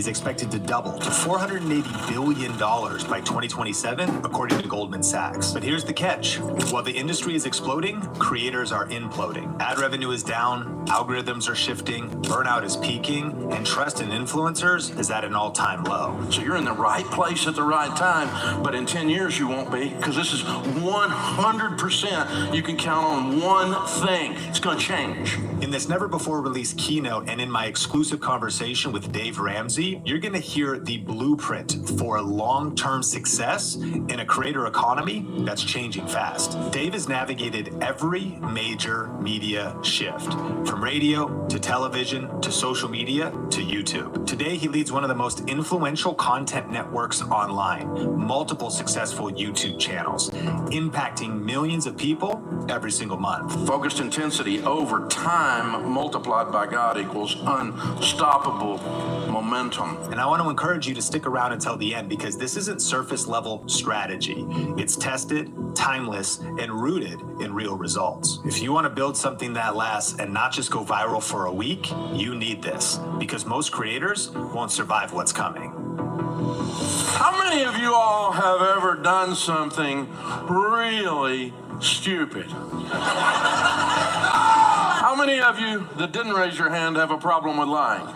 is expected to double to $480 billion by 2027, according to Goldman Sachs. But here's the catch. While the industry is exploding, creators are imploding. Ad revenue is down, algorithms are shifting, burnout is peaking, and trust in influencers is at an all-time low. So you're in the right place at the right time, but in 10 years you won't be, because this is 100% you can count on one thing. It's going to change. In this never-before-released keynote and in my exclusive conversation with Dave Ramsey, you're going to hear the blueprint for long-term success in a creator economy that's changing fast. Dave has navigated every major media shift, from radio to television to social media to YouTube. Today, he leads one of the most influential content networks online, multiple successful YouTube channels, impacting millions of people every single month. Focused intensity over time multiplied by God equals unstoppable momentum. And I want to encourage you to stick around until the end, because this isn't surface level strategy. It's tested, timeless, and rooted in real results. If you want to build something that lasts and not just go viral for a week, you need this, because most creators won't survive what's coming. How many of you all have ever done something really stupid? How many of you that didn't raise your hand have a problem with lying?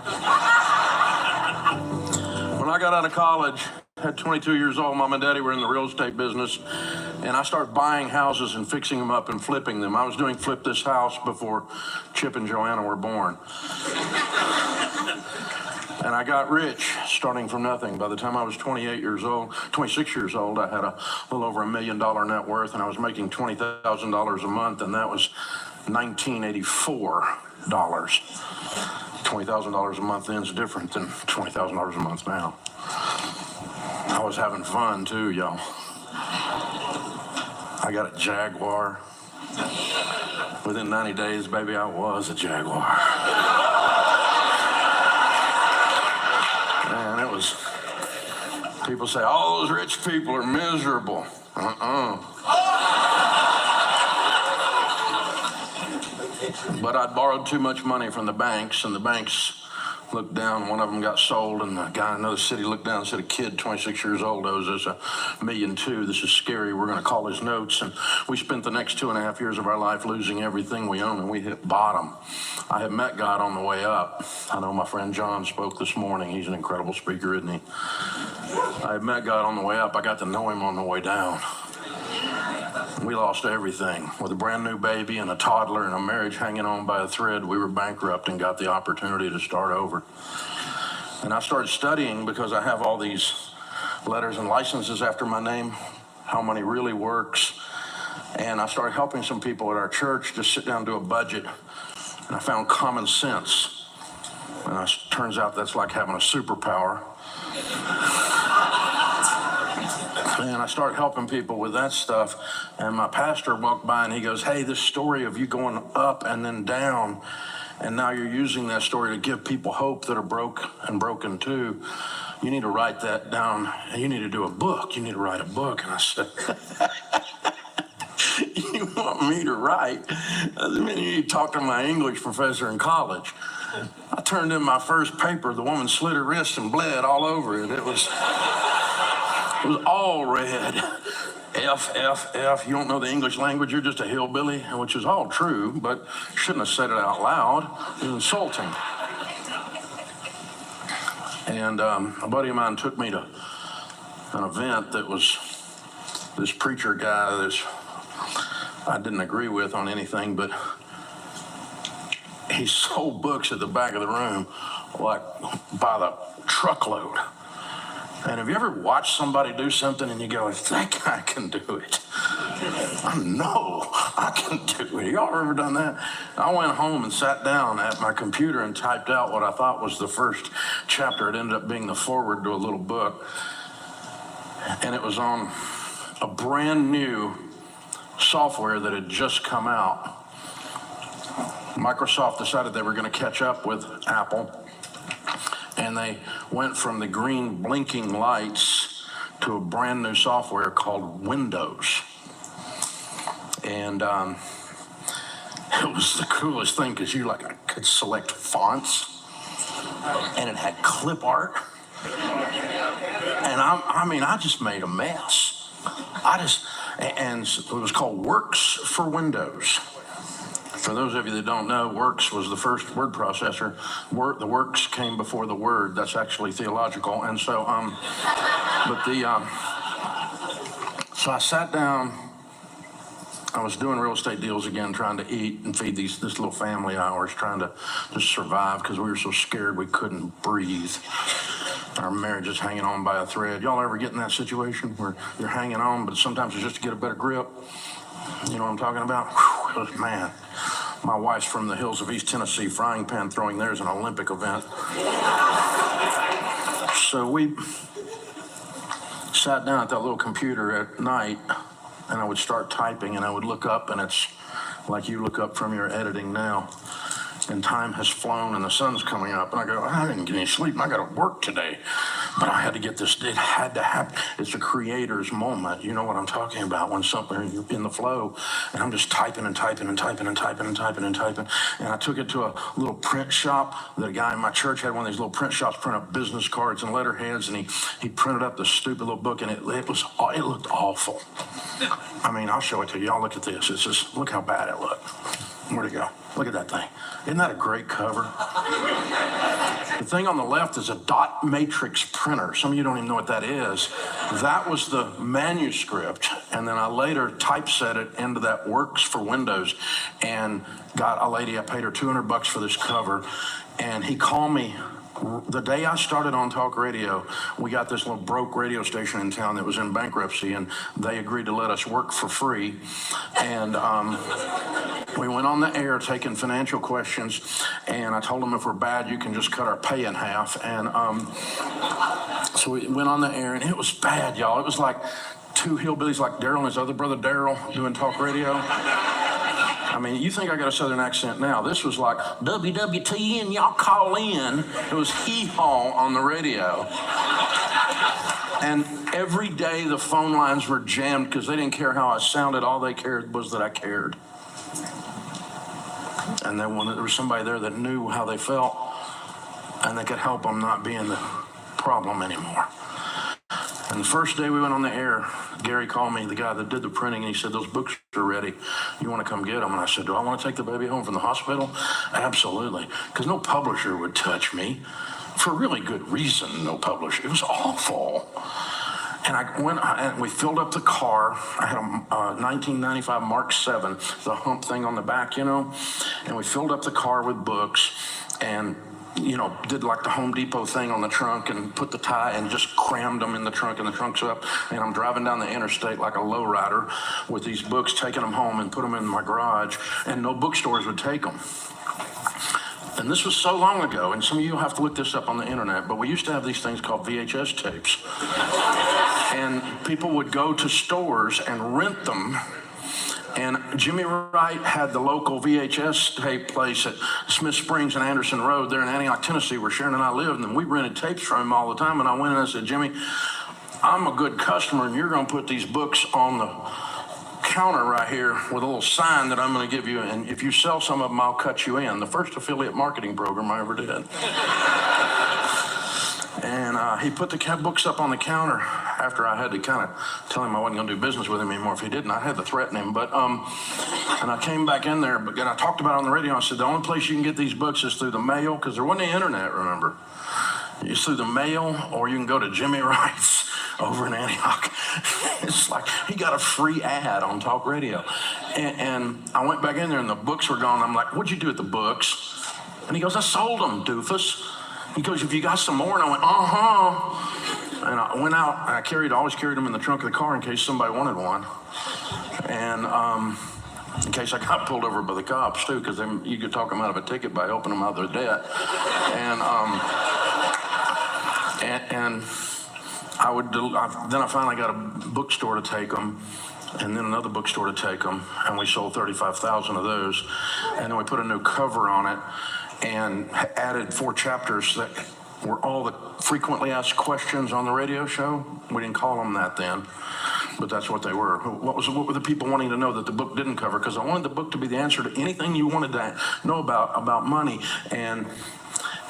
When I got out of college, at 22 years old, Mom and Daddy were in the real estate business, and I started buying houses and fixing them up and flipping them. I was doing Flip This House before Chip and Joanna were born. And I got rich starting from nothing. By the time I was 26 years old, I had a little over $1 million net worth, and I was making $20,000 a month, and that was $1984. $20,000 a month then is different than $20,000 a month now. I was having fun too, y'all. I got a Jaguar. Within 90 days, baby, I was a Jaguar. Man, it was, people say, all those rich people are miserable. But I'd borrowed too much money from the banks, and the banks looked down. One of them got sold, and the guy in another city looked down and said, a kid 26 years old owes us $1.2 million. This is scary. We're going to call his notes. And we spent the next 2.5 years of our life losing everything we own, and we hit bottom. I had met God on the way up. I know my friend John spoke this morning. He's an incredible speaker, isn't he? I had met God on the way up. I got to know him on the way down. We lost everything. With a brand new baby and a toddler and a marriage hanging on by a thread, we were bankrupt and got the opportunity to start over. And I started studying, because I have all these letters and licenses after my name, how money really works. And I started helping some people at our church just sit down and do a budget. And I found common sense. And it turns out that's like having a superpower. And I started helping people with that stuff. And my pastor walked by and he goes, hey, this story of you going up and then down, and now you're using that story to give people hope that are broke and broken too. You need to write that down, and you need to do a book. You need to write a book. And I said, you want me to write? I mean, you need to talk to my English professor in college. I turned in my first paper. The woman slit her wrist and bled all over it. It was all red. F, F, F. You don't know the English language, you're just a hillbilly, which is all true, but shouldn't have said it out loud. It was insulting. And a buddy of mine took me to an event that was this preacher guy that I didn't agree with on anything, but he sold books at the back of the room, like by the truckload. And have you ever watched somebody do something and you go, if that guy can do it, I know I can do it. Y'all ever done that? I went home and sat down at my computer and typed out what I thought was the first chapter. It ended up being the foreword to a little book. And it was on a brand new software that had just come out. Microsoft decided they were going to catch up with Apple. And they went from the green blinking lights to a brand new software called Windows. And it was the coolest thing, because I could select fonts, and it had clip art. And I just made a mess. And it was called Works for Windows. For those of you that don't know, Works was the first word processor. The Works came before the Word. That's actually theological. And so, so I sat down. I was doing real estate deals again, trying to eat and feed this little family of ours, trying to just survive because we were so scared we couldn't breathe. Our marriage is hanging on by a thread. Y'all ever get in that situation where you're hanging on, but sometimes it's just to get a better grip? You know what I'm talking about? Whew, man, my wife's from the hills of East Tennessee. Frying pan throwing there's an Olympic event. So we sat down at that little computer at night, and I would start typing, and I would look up, and it's like you look up from your editing now, and time has flown, and the sun's coming up, and I go, I didn't get any sleep, and I got to work today. But I had to get this, it had to happen. It's a creator's moment. You know what I'm talking about, when something, you're in the flow, and I'm just typing and typing and typing and typing and typing and typing. And I took it to a little print shop. The guy in my church had one of these little print shops, print up business cards and letterheads, and he printed up this stupid little book, and it looked awful. I mean, I'll show it to you. Y'all look at this. It's just, look how bad it looked. Where'd it go? Look at that thing. Isn't that a great cover? The thing on the left is a dot matrix printer. Some of you don't even know what that is. That was the manuscript, and then I later typeset it into that Works for Windows, and got a lady, I paid her $200 for this cover, and he called me. The day I started on talk radio, we got this little broke radio station in town that was in bankruptcy, and they agreed to let us work for free. And we went on the air taking financial questions, and I told them if we're bad, you can just cut our pay in half. And so we went on the air, and it was bad, y'all. It was like two hillbillies like Daryl and his other brother Daryl doing talk radio. I mean, you think I got a southern accent now. This was like WWTN, y'all call in. It was hee-haw on the radio. And every day the phone lines were jammed because they didn't care how I sounded. All they cared was that I cared. And there was somebody there that knew how they felt, and they could help them not be in the problem anymore. And the first day we went on the air, Gary called me, the guy that did the printing, and he said, those books are ready. You want to come get them? And I said, do I want to take the baby home from the hospital? Absolutely. Because no publisher would touch me. For really good reason, no publisher. It was awful. And I went, and we filled up the car. I had a 1995 Mark 7, the hump thing on the back, you know. And we filled up the car with books, and did like the Home Depot thing on the trunk and put the tie and just crammed them in the trunk, and the trunk's up. And I'm driving down the interstate like a lowrider with these books, taking them home and put them in my garage, and no bookstores would take them. And this was so long ago, and some of you will have to look this up on the internet, but we used to have these things called VHS tapes. And people would go to stores and rent them. And Jimmy Wright had the local VHS tape place at Smith Springs and Anderson Road there in Antioch, Tennessee, where Sharon and I lived, and we rented tapes from him all the time. And I went in and I said, Jimmy, I'm a good customer, and you're going to put these books on the counter right here with a little sign that I'm going to give you, and if you sell some of them, I'll cut you in. The first affiliate marketing program I ever did. And he put the books up on the counter after I had to kind of tell him I wasn't going to do business with him anymore if he didn't. I had to threaten him. But and I came back in there, but I talked about it on the radio. I said, the only place you can get these books is through the mail, because there wasn't the internet, remember. It's through the mail, or you can go to Jimmy Wright's over in Antioch. It's like he got a free ad on talk radio. And I went back in there, and the books were gone. I'm like, what'd you do with the books? And he goes, I sold them, doofus. He goes, have you got some more? And I went, uh-huh. And I went out, and I always carried them in the trunk of the car in case somebody wanted one. And in case I got pulled over by the cops, too, because you could talk them out of a ticket by helping them out of their debt. And then I finally got a bookstore to take them, and then another bookstore to take them, and we sold 35,000 of those. And then we put a new cover on it and added 4 chapters that were all the frequently asked questions on the radio show. We didn't call them that then, but that's what they were. What were the people wanting to know that the book didn't cover? Because I wanted the book to be the answer to anything you wanted to know about money. And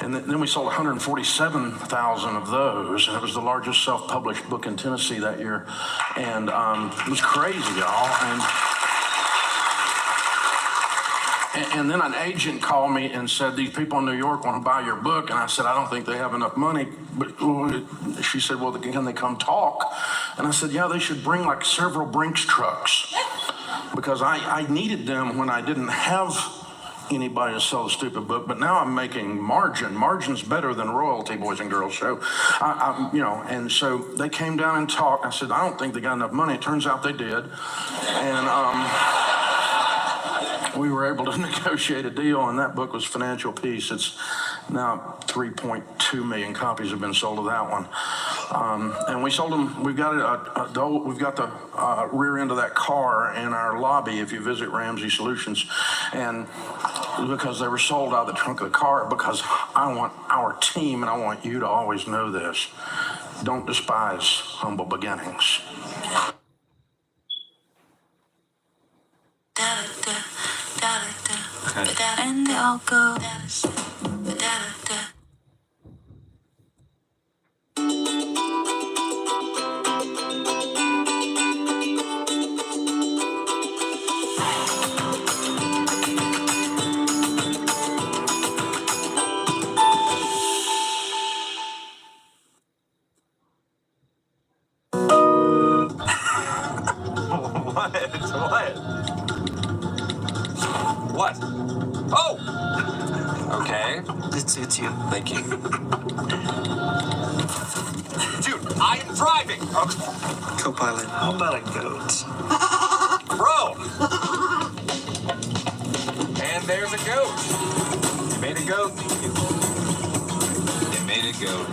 And then we sold 147,000 of those, and it was the largest self-published book in Tennessee that year. And it was crazy, y'all. And then an agent called me and said, these people in New York want to buy your book. And I said, I don't think they have enough money. But she said, well, can they come talk? And I said, yeah, they should bring like several Brinks trucks. Because I needed them when I didn't have anybody to sell the stupid book, but now I'm making margin. Margin's better than royalty, boys and girls. So, and so they came down and talked. I said, I don't think they got enough money. It turns out they did. And we were able to negotiate a deal, and that book was Financial Peace. It's now 3.2 million copies have been sold of that one. And we sold them. We've got we've got the rear end of that car in our lobby if you visit Ramsey Solutions, and because they were sold out of the trunk of the car. Because I want our team, and I want you to always know this: don't despise humble beginnings. And I'll go. What? Oh! Okay. It suits you. Thank you. Dude, I am driving! Co-pilot. How about a goat? Bro! And there's a goat. You made a goat. You made a goat.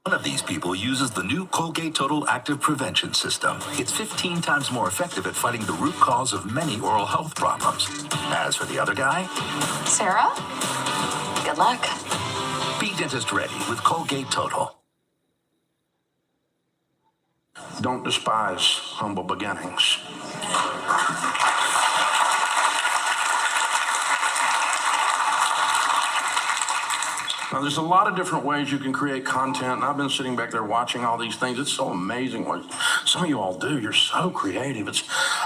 One of these people uses the new Colgate Total Active Prevention System. It's 15 times more effective at fighting the root cause of many oral health problems. As for the other guy, Sarah? Good luck. be dentist ready with Colgate Total. Don't despise humble beginnings. Now, there's a lot of different ways you can create content, and I've been sitting back there watching all these things. It's so amazing what some of you all do. You're so creative.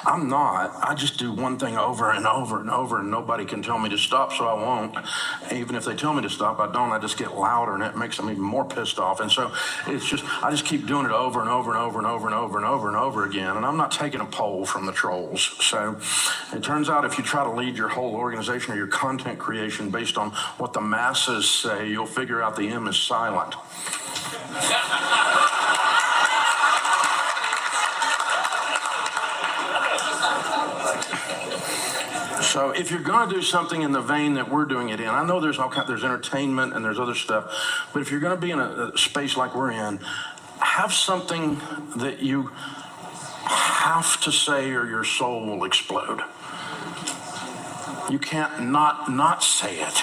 I'm not. I just do one thing over and over and over, and nobody can tell me to stop, so I won't. Even if they tell me to stop, I don't. I just get louder, and it makes them even more pissed off. And so it's just, I just keep doing it over and over and over and over and over and over and over again, and I'm not taking a poll from the trolls. So it turns out if you try to lead your whole organization or your content creation based on what the masses say, you'll figure out the M is silent. So if you're going to do something in the vein that we're doing it in, I know there's entertainment and there's other stuff, but if you're going to be in a space like we're in, have something that you have to say or your soul will explode. You can't not say it.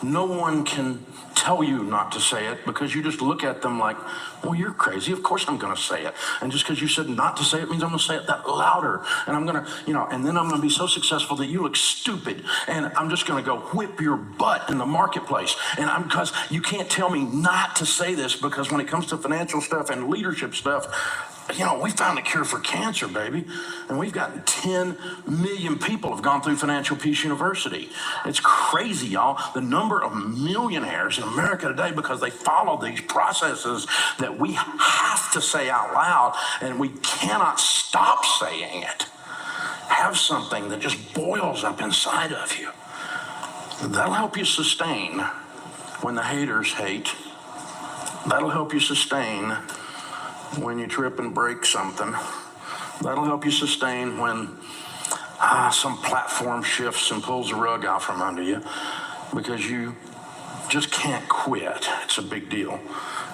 No one can tell you not to say it because you just look at them like, well, you're crazy. Of course I'm going to say it. And just because you said not to say it means I'm going to say it that louder. And I'm going to, and then I'm going to be so successful that you look stupid. And I'm just going to go whip your butt in the marketplace. And because you can't tell me not to say this, because when it comes to financial stuff and leadership stuff, we found a cure for cancer, baby. And we've gotten 10 million people have gone through Financial Peace University. It's crazy, y'all. The number of millionaires in America today because they follow these processes that we have to say out loud, and we cannot stop saying it. Have something that just boils up inside of you. That'll help you sustain when the haters hate. That'll help you sustain when you trip and break something. That'll help you sustain when some platform shifts and pulls the rug out from under you, because you just can't quit. It's a big deal.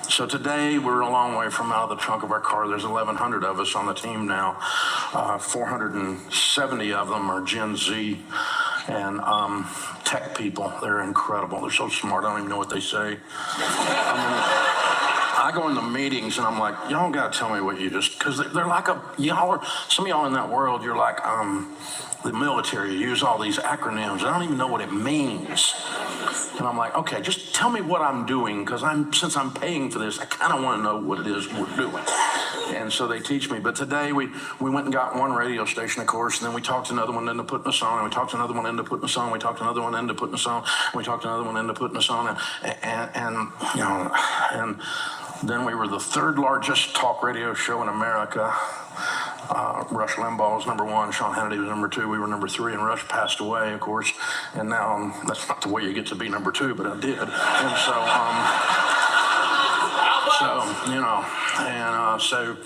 So today we're a long way from out of the trunk of our car. There's 1,100 of us on the team now. 470 of them are Gen Z and tech people. They're incredible. They're so smart. I don't even know what they say. I go in the meetings and I'm like, y'all gotta tell me what you just, because they're like some of y'all in that world, you're like, the military use all these acronyms. I don't even know what it means. And I'm like, okay, just tell me what I'm doing, because since I'm paying for this, I kind of want to know what it is we're doing. And so they teach me. But today we went and got one radio station, of course, and then we talked another one into putting us on, and we talked another one into putting us on, we talked another one into putting us on, and we talked another one into putting us on, and then we were the third largest talk radio show in America. Rush Limbaugh was number one, Sean Hannity was number two, we were number three, and Rush passed away, of course, and now that's not the way you get to be number two, but I did. And so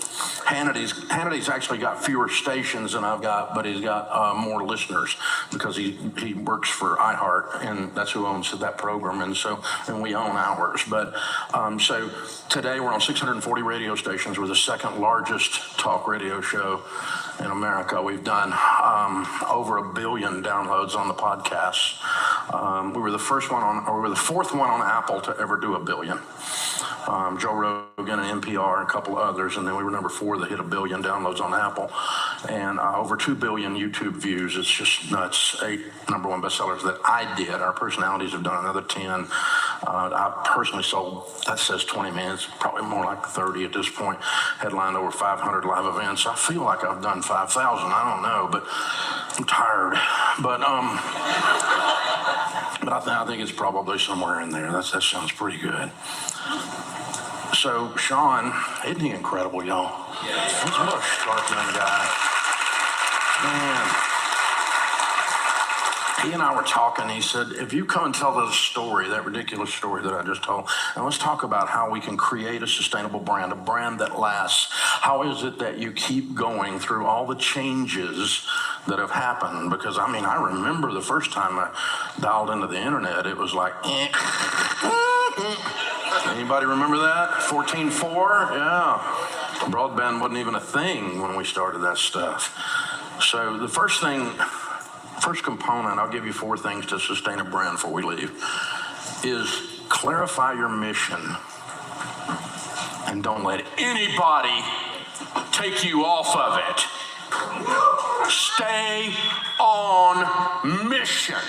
Hannity's actually got fewer stations than I've got, but he's got more listeners because he works for iHeart, and that's who owns that program, and we own ours. But so today we're on 640 radio stations. We're the second largest talk radio show in America. We've done over 1 billion downloads on the podcasts. We were the fourth one on Apple to ever do 1 billion. Joe Rogan and NPR and a couple others, and then we were number 4 that hit 1 billion downloads on Apple, and over 2 billion YouTube views. It's just nuts. 8 number 1 bestsellers that I did. Our personalities have done another 10. I personally sold, that says 20 minutes, probably more like 30 at this point. Headlined over 500 live events. I feel like I've done 5,000. I don't know, but I'm tired. But I think it's probably somewhere in there. That sounds pretty good. So Sean, isn't he incredible, y'all? Yeah. He's what a sharp young guy. Man. He and I were talking. He said, if you come and tell this story, that ridiculous story that I just told, and let's talk about how we can create a sustainable brand, a brand that lasts. How is it that you keep going through all the changes that have happened? Because, I mean, I remember the first time I dialed into the internet, it was like, Anybody remember that? 14.4? Yeah. Broadband wasn't even a thing when we started that stuff. So the first component, I'll give you 4 things to sustain a brand before we leave, is clarify your mission. And don't let anybody take you off of it. Stay on mission.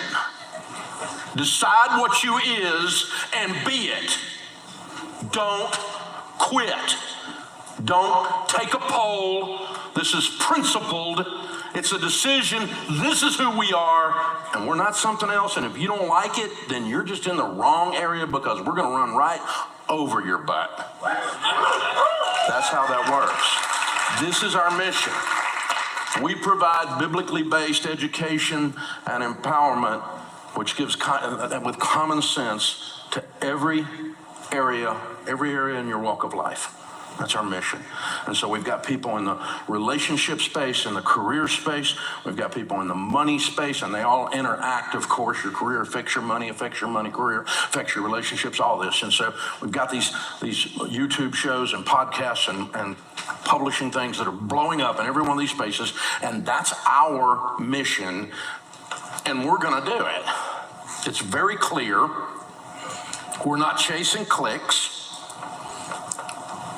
Decide what you is and be it. Don't quit. Don't take a poll. This is principled. It's a decision. This is who we are, and we're not something else. And if you don't like it, then you're just in the wrong area, because we're going to run right over your butt. That's how that works. This is our mission. We provide biblically based education and empowerment, which gives with common sense to every area in your walk of life. That's our mission. And so we've got people in the relationship space, in the career space. We've got people in the money space, and they all interact, of course. Your career affects your money, career affects your relationships, all this. And so we've got these YouTube shows and podcasts and publishing things that are blowing up in every one of these spaces. And that's our mission, and we're going to do it. It's very clear. We're not chasing clicks.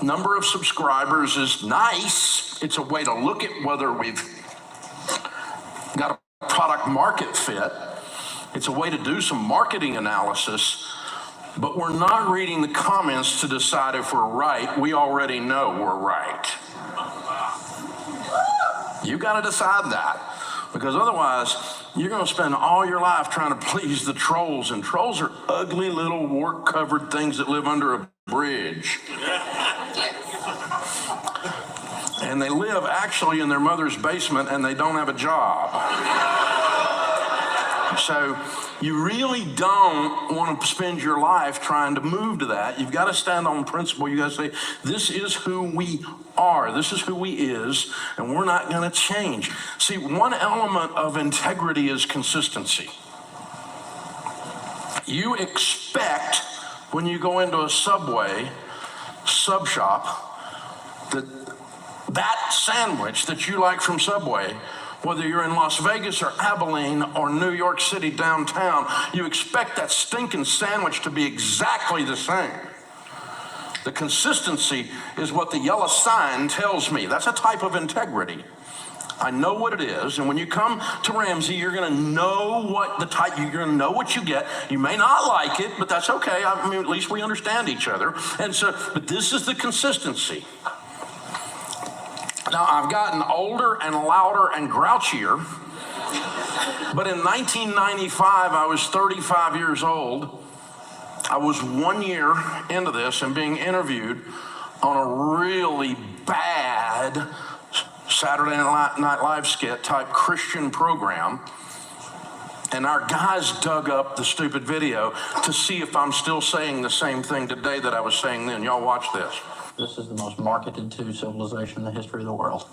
Number of subscribers is nice. It's a way to look at whether we've got a product market fit. It's a way to do some marketing analysis, but we're not reading the comments to decide if we're right. We already know we're right. You got to decide that, because otherwise you're going to spend all your life trying to please the trolls, and trolls are ugly little wart-covered things that live under a bridge. And they live actually in their mother's basement, and they don't have a job. So you really don't want to spend your life trying to move to that. You've got to stand on principle. You got to say, this is who we are. This is who we is, and we're not going to change. See, one element of integrity is consistency. You expect when you go into a Subway sub shop that sandwich that you like from Subway, whether you're in Las Vegas or Abilene or New York City downtown, you expect that stinking sandwich to be exactly the same. The consistency is what the yellow sign tells me. That's a type of integrity. I know what it is, and when you come to Ramsey, you're going to know what the type. You're going to know what you get. You may not like it, but that's okay. I mean, at least we understand each other. And so, but this is the consistency. Now, I've gotten older and louder and grouchier, but in 1995, I was 35 years old. I was 1 year into this and being interviewed on a really bad Saturday Night Live skit type Christian program. And our guys dug up the stupid video to see if I'm still saying the same thing today that I was saying then. Y'all watch this. This is the most marketed to civilization in the history of the world.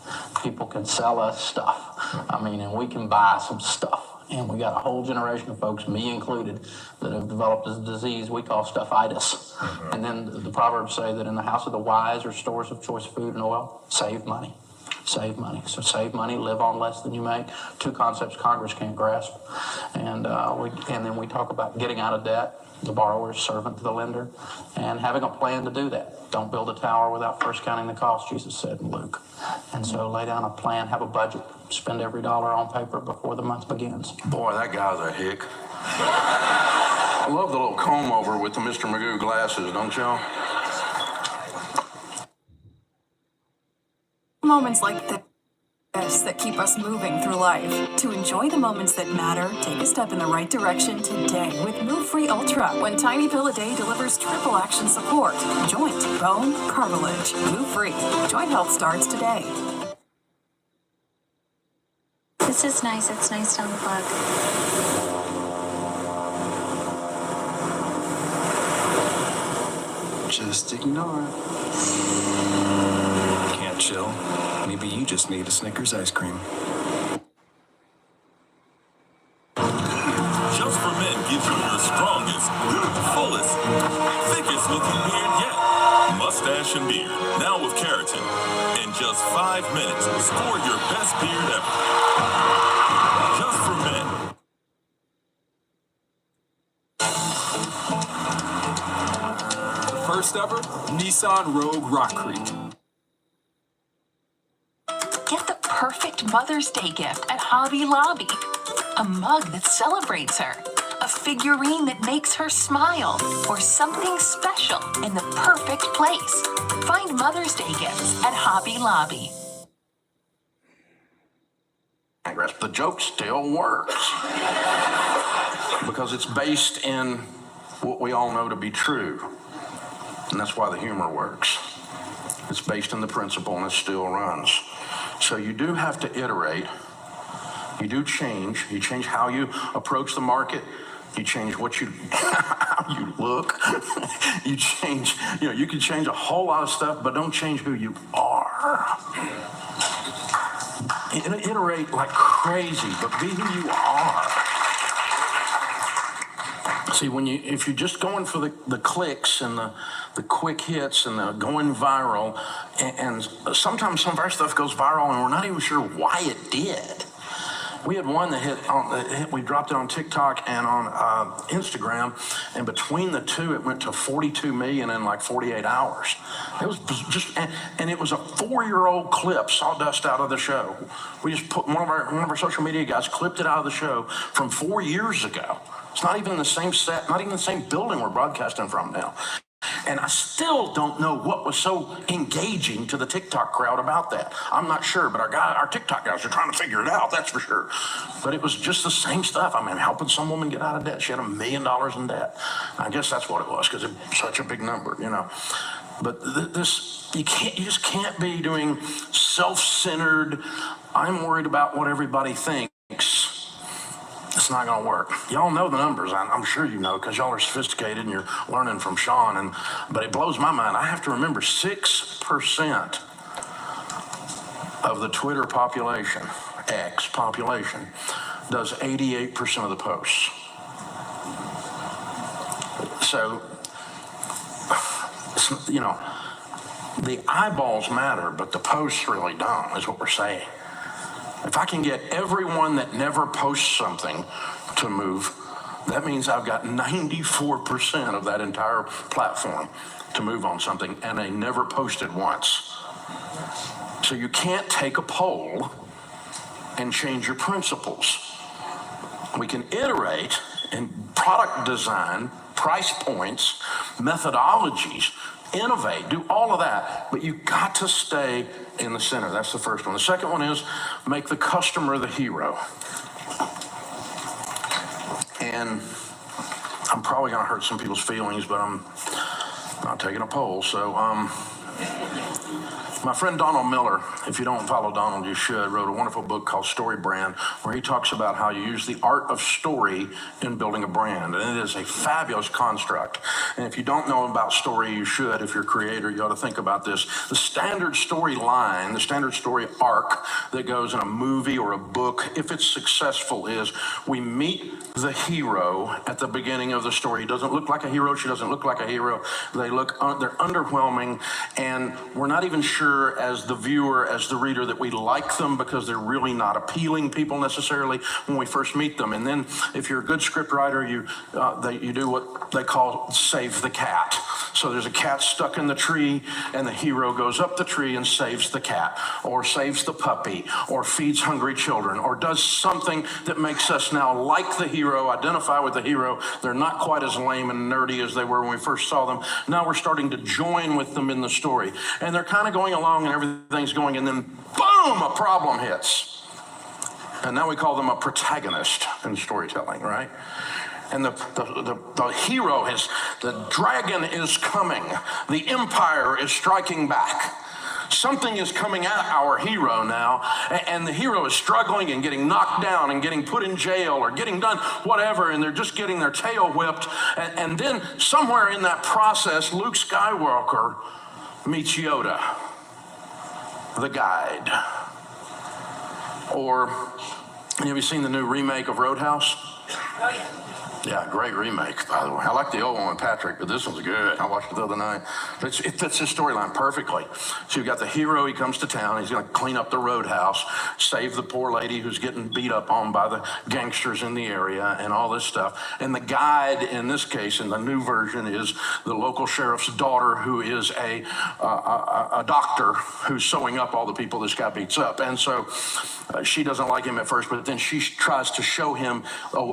People can sell us stuff. I mean, and we can buy some stuff. And we got a whole generation of folks, me included, that have developed this disease we call stuffitis. And then the Proverbs say that in the house of the wise are stores of choice food and oil. Save money. Save money. So save money, live on less than you make. Two concepts Congress can't grasp. And then we talk about getting out of debt, the borrower's servant to the lender, and having a plan to do that. Don't build a tower without first counting the cost, Jesus said in Luke. And so lay down a plan, have a budget, spend every dollar on paper before the month begins. Boy, that guy's a hick. I love the little comb over with the Mr. Magoo glasses, don't y'all? Moments like this that keep us moving through life. To enjoy the moments that matter, take a step in the right direction today with Move Free Ultra. When Tiny Pill a Day delivers triple action support, joint, bone, cartilage. Move Free. Joint health starts today. This is nice. It's nice to unplug. Just ignore it. Can't chill. Maybe you just need a Snickers ice cream. Just for Men gives you your strongest, fullest, thickest looking beard yet. Mustache and beard, now with keratin. In just 5 minutes, score your best beard ever. Just for Men. The first ever Nissan Rogue Rock Creek. Get the perfect Mother's Day gift at Hobby Lobby. A mug that celebrates her, a figurine that makes her smile, or something special in the perfect place. Find Mother's Day gifts at Hobby Lobby. The joke still works because it's based in what we all know to be true. And that's why the humor works. It's based in the principle and it still runs. So you do have to iterate. You do change. You change how you approach the market. You change what you, how you look. You change, you can change a whole lot of stuff, but don't change who you are. Iterate like crazy, but be who you are. See, if you're just going for the clicks and the quick hits and the going viral, and sometimes some of our stuff goes viral and we're not even sure why it did. We had one that we dropped it on TikTok and on Instagram, and between the two, it went to 42 million in like 48 hours. It was just, and it was a 4-year-old clip, sawdust out of the show. We just put one of our social media guys clipped it out of the show from 4 years ago. It's not even the same set, not even the same building we're broadcasting from now. And I still don't know what was so engaging to the TikTok crowd about that. I'm not sure, but our TikTok guys are trying to figure it out, that's for sure. But it was just the same stuff. I mean, helping some woman get out of debt. She had $1 million in debt. I guess that's what it was, because it's such a big number, But you just can't be doing self-centered, I'm worried about what everybody thinks. It's not going to work. Y'all know the numbers. I'm sure you know, because y'all are sophisticated and you're learning from Sean. But it blows my mind. I have to remember 6% of the Twitter population, X population, does 88% of the posts. So, the eyeballs matter, but the posts really don't, is what we're saying. If I can get everyone that never posts something to move, That means I've got 94% of that entire platform to move on something, and they never posted once. So you can't take a poll and change your principles. We can iterate in product design, price points, methodologies, innovate, do all of that, but you got to stay in the center. That's the first one. The second one is make the customer the hero. And I'm probably going to hurt some people's feelings, but I'm not taking a poll. So, my friend Donald Miller, if you don't follow Donald, you should, wrote a wonderful book called Story Brand, where he talks about how you use the art of story in building a brand. And it is a fabulous construct. And if you don't know about story, you should. If you're a creator, you ought to think about this. The standard story line, the standard story arc that goes in a movie or a book, if it's successful, is we meet the hero at the beginning of the story. He doesn't look like a hero. She doesn't look like a hero. They're underwhelming, and we're not even sure as the viewer, as the reader, that we like them because they're really not appealing people necessarily when we first meet them. And then if you're a good script writer, you do what they call save the cat. So there's a cat stuck in the tree, and the hero goes up the tree and saves the cat, or saves the puppy, or feeds hungry children, or does something that makes us now like the hero, identify with the hero. They're not quite as lame and nerdy as they were when we first saw them. Now we're starting to join with them in the story. And they're kind of going along and everything's going, and then boom, a problem hits. And now we call them a protagonist in storytelling, right? And the hero is, the dragon is coming. The empire is striking back. Something is coming at our hero now, and the hero is struggling and getting knocked down and getting put in jail or getting done whatever, and they're just getting their tail whipped. And then somewhere in that process, Luke Skywalker meets Yoda, the guide. Or, have you seen the new remake of Roadhouse? Oh, yeah. Yeah, great remake, by the way. I like the old one with Patrick, but this one's good. I watched it the other night. It fits his storyline perfectly. So you've got the hero, he comes to town, he's going to clean up the roadhouse, save the poor lady who's getting beat up on by the gangsters in the area and all this stuff. And the guide, in this case, in the new version, is the local sheriff's daughter, who is a doctor who's sewing up all the people this guy beats up. And so she doesn't like him at first, but then she tries to show him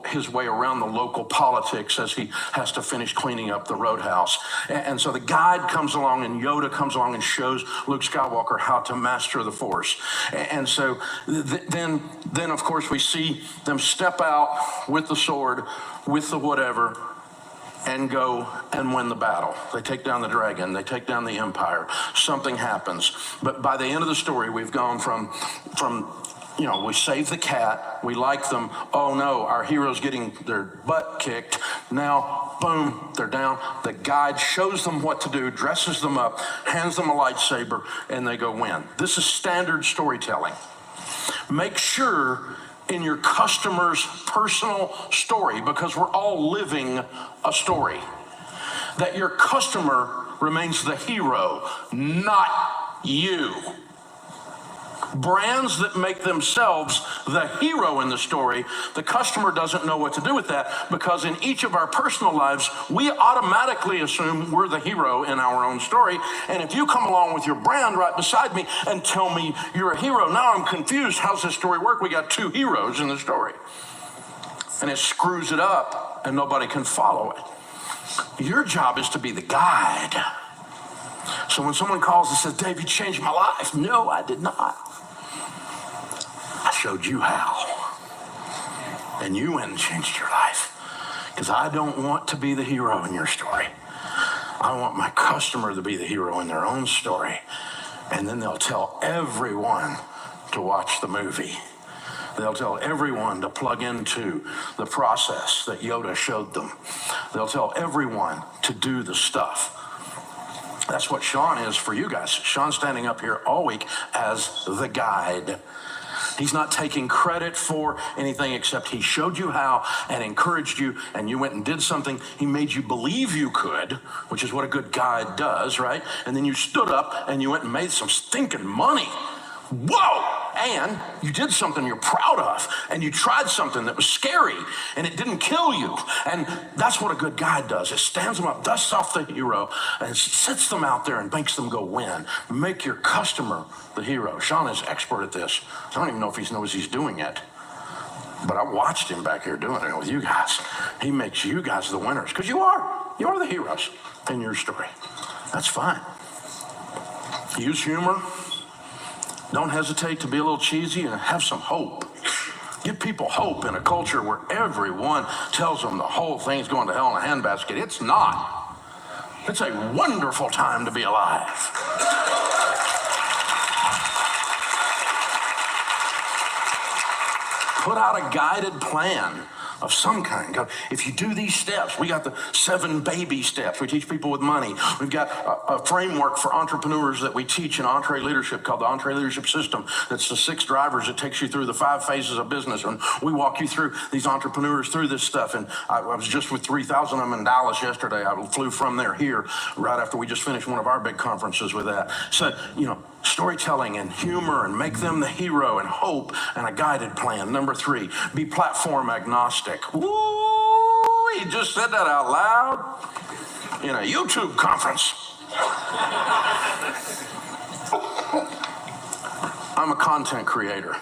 his way around the local politics as he has to finish cleaning up the roadhouse. And so the guide comes along, and Yoda comes along and shows Luke Skywalker how to master the Force. And so then of course we see them step out with the sword, with the whatever, and go and win the battle. They take down the dragon, they take down the empire, something happens. But by the end of the story, we've gone from we save the cat, we like them, oh no, our hero's getting their butt kicked, now, boom, they're down. The guide shows them what to do, dresses them up, hands them a lightsaber, and they go win. This is standard storytelling. Make sure in your customer's personal story, because we're all living a story, that your customer remains the hero, not you. Brands that make themselves the hero in the story, the customer doesn't know what to do with that, because in each of our personal lives, we automatically assume we're the hero in our own story. And if you come along with your brand right beside me and tell me you're a hero, now I'm confused. How's this story work? We got two heroes in the story. And it screws it up, and nobody can follow it. Your job is to be the guide. So when someone calls and says, Dave, you changed my life. No, I did not. I showed you how. And you went and changed your life. Because I don't want to be the hero in your story. I want my customer to be the hero in their own story. And then they'll tell everyone to watch the movie. They'll tell everyone to plug into the process that Yoda showed them. They'll tell everyone to do the stuff. That's what Sean is for you guys. Sean's standing up here all week as the guide. He's not taking credit for anything except he showed you how and encouraged you, and you went and did something. He made you believe you could, which is what a good guide does, right? And then you stood up and you went and made some stinking money. Whoa! And you did something you're proud of, and you tried something that was scary, and it didn't kill you. And that's what a good guide does. It stands them up, dusts off the hero, and sits them out there and makes them go win. Make your customer the hero. Sean is expert at this. I don't even know if he knows he's doing it. But I watched him back here doing it with you guys. He makes you guys the winners, because you are the heroes in your story. That's fine. Use humor. Don't hesitate to be a little cheesy, and have some hope. Give people hope in a culture where everyone tells them the whole thing's going to hell in a handbasket. It's not. It's a wonderful time to be alive. Put out a guided plan of some kind. If you do these steps, we got the 7 baby steps. We teach people with money. We've got a framework for entrepreneurs that we teach in EntreLeadership called the EntreLeadership System. That's the 6 drivers that takes you through the 5 phases of business. And we walk you through these entrepreneurs through this stuff. And I was just with 3,000 of them in Dallas yesterday. I flew from there here right after we just finished one of our big conferences with that. So, storytelling and humor, and make them the hero, and hope, and a guided plan. Number 3, be platform agnostic. Woo! You just said that out loud in a YouTube conference. I'm a content creator.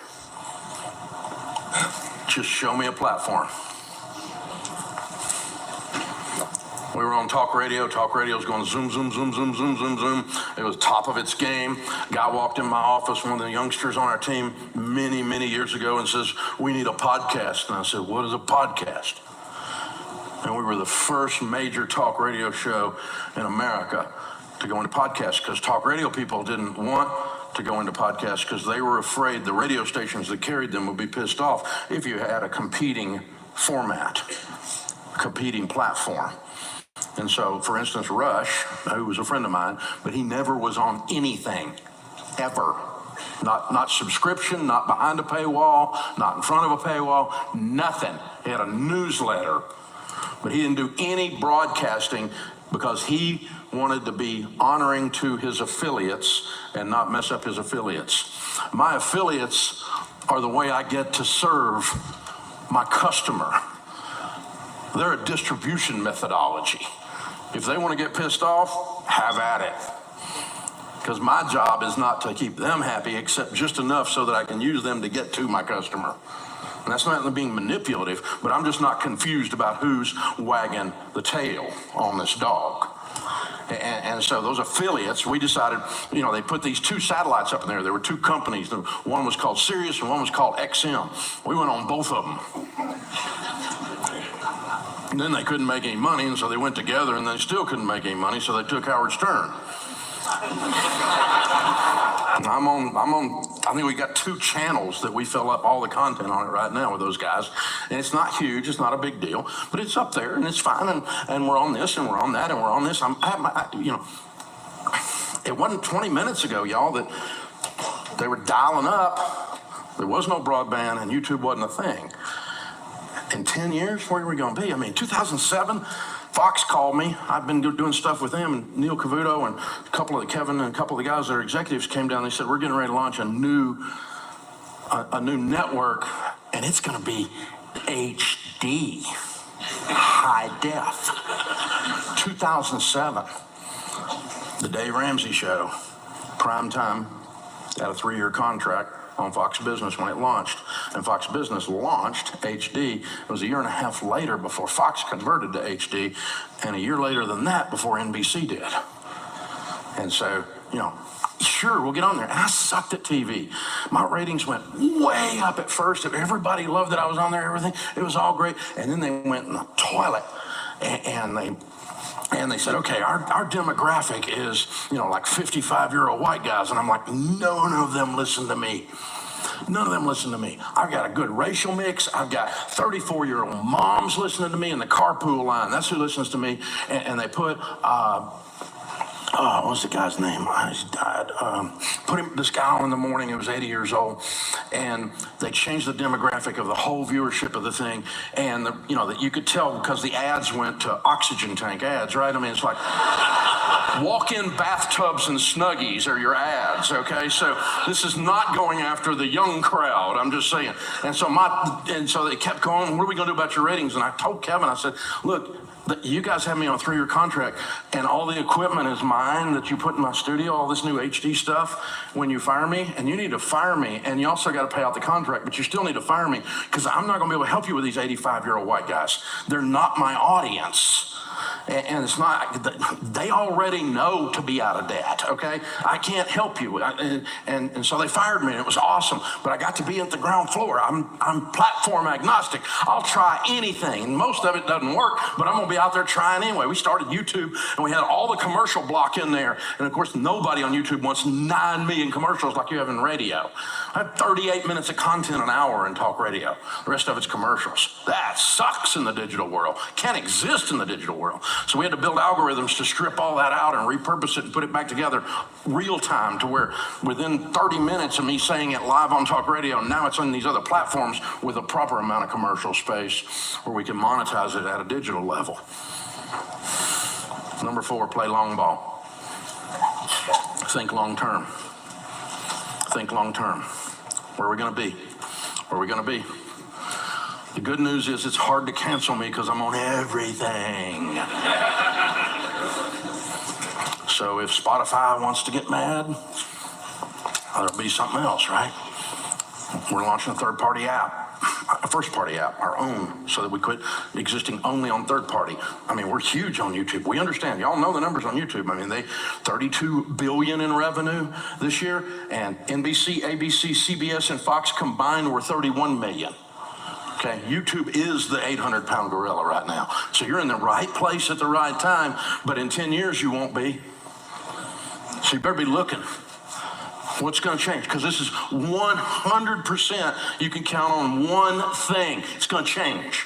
Just show me a platform. We were on talk radio. Talk radio was going zoom, zoom, zoom, zoom, zoom, zoom, zoom. It was top of its game. Guy walked in my office, one of the youngsters on our team, many, many years ago, and says, "We need a podcast." And I said, "What is a podcast?" And we were the first major talk radio show in America to go into podcasts, because talk radio people didn't want to go into podcasts because they were afraid the radio stations that carried them would be pissed off if you had a competing format, competing platform. And so, for instance, Rush, who was a friend of mine, but he never was on anything, ever. Not subscription, not behind a paywall, not in front of a paywall, nothing. He had a newsletter, but he didn't do any broadcasting because he wanted to be honoring to his affiliates and not mess up his affiliates. My affiliates are the way I get to serve my customer. They're a distribution methodology. If they want to get pissed off, have at it. Because my job is not to keep them happy, except just enough so that I can use them to get to my customer. And that's not being manipulative, but I'm just not confused about who's wagging the tail on this dog. And so those affiliates, we decided, they put these 2 satellites up in there. There were 2 companies. One was called Sirius and one was called XM. We went on both of them. And then they couldn't make any money, and so they went together, and they still couldn't make any money, so they took Howard Stern. I think we got 2 channels that we fill up all the content on it right now with those guys. And it's not huge, it's not a big deal, but it's up there and it's fine. And we're on this and we're on that and we're on this. It wasn't 20 minutes ago, y'all, that they were dialing up. There was no broadband and YouTube wasn't a thing. In 10 years, where are we going to be? 2007, Fox called me. I've been doing stuff with them, and Neil Cavuto and Kevin and a couple of the guys that are executives came down. They said, "We're getting ready to launch a new network, and it's going to be HD, high def." 2007, the Dave Ramsey Show, prime time, had a 3-year contract on Fox Business when it launched. And Fox Business launched HD. It was a 1.5 years later before Fox converted to HD, and 1 year later than that before NBC did. And so, sure, we'll get on there. And I sucked at TV. My ratings went way up at first. Everybody loved that I was on there, everything. It was all great. And then they went in the toilet, and they said, "Okay, our demographic is, like 55-year-old white guys." And I'm like, none of them listen to me. None of them listen to me. I've got a good racial mix. I've got 34-year-old moms listening to me in the carpool line. That's who listens to me. And they put, what's the guy's name? He died. This guy on in the morning. He was 80 years old. And they changed the demographic of the whole viewership of the thing. And, that you could tell because the ads went to oxygen tank ads, right? It's like... Walk-in bathtubs and Snuggies are your ads, okay? So this is not going after the young crowd, I'm just saying. And so they kept going, what are we gonna do about your ratings? And I told Kevin, I said, look, you guys have me on a 3-year contract, and all the equipment is mine that you put in my studio, all this new HD stuff, when you fire me, and you need to fire me, and you also got to pay out the contract, but you still need to fire me, because I'm not going to be able to help you with these 85-year-old white guys. They're not my audience. And it's not, they already know to be out of debt, okay? I can't help you. And so they fired me, and it was awesome. But I got to be at the ground floor. I'm platform agnostic. I'll try anything. And most of it doesn't work, but I'm going to be out there trying anyway. We started YouTube, and we had all the commercial block in there. And, of course, nobody on YouTube wants 9 million commercials like you have in radio. I have 38 minutes of content an hour in talk radio. The rest of it's commercials. That sucks in the digital world. Can't exist in the digital world. So we had to build algorithms to strip all that out and repurpose it and put it back together real time to where within 30 minutes of me saying it live on talk radio, now it's on these other platforms with a proper amount of commercial space where we can monetize it at a digital level. Number 4, play long ball. Think long term. Think long term. Where are we going to be? Where are we going to be? The good news is it's hard to cancel me because I'm on everything. So if Spotify wants to get mad, there'll be something else, right? We're launching a third-party app, a first-party app, our own, so that we quit existing only on third-party. I mean, we're huge on YouTube. We understand. Y'all know the numbers on YouTube. I mean, they $32 billion in revenue this year, and NBC, ABC, CBS, and Fox combined were 31 million. Okay, YouTube is the 800-pound gorilla right now. So you're in the right place at the right time, but in 10 years you won't be. So you better be looking. What's going to change? Because this is 100% you can count on one thing. It's going to change.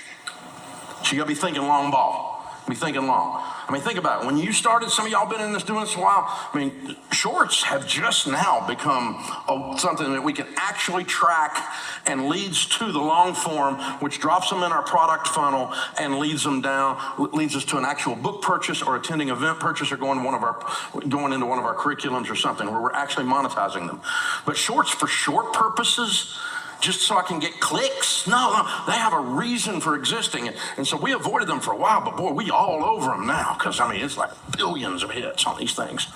So you got to be thinking long ball. Be thinking long. I mean, think about it. When you started, some of y'all been in this, doing this a while. I mean, shorts have just now become something that we can actually track and leads to the long form, which drops them in our product funnel and leads them down, leads us to an actual book purchase or attending event purchase or going into one of our curriculums or something where we're actually monetizing them. But shorts for short purposes, just so I can get clicks? No, they have a reason for existing. And so we avoided them for a while, but boy, we all over them now because, I mean, it's like billions of hits on these things.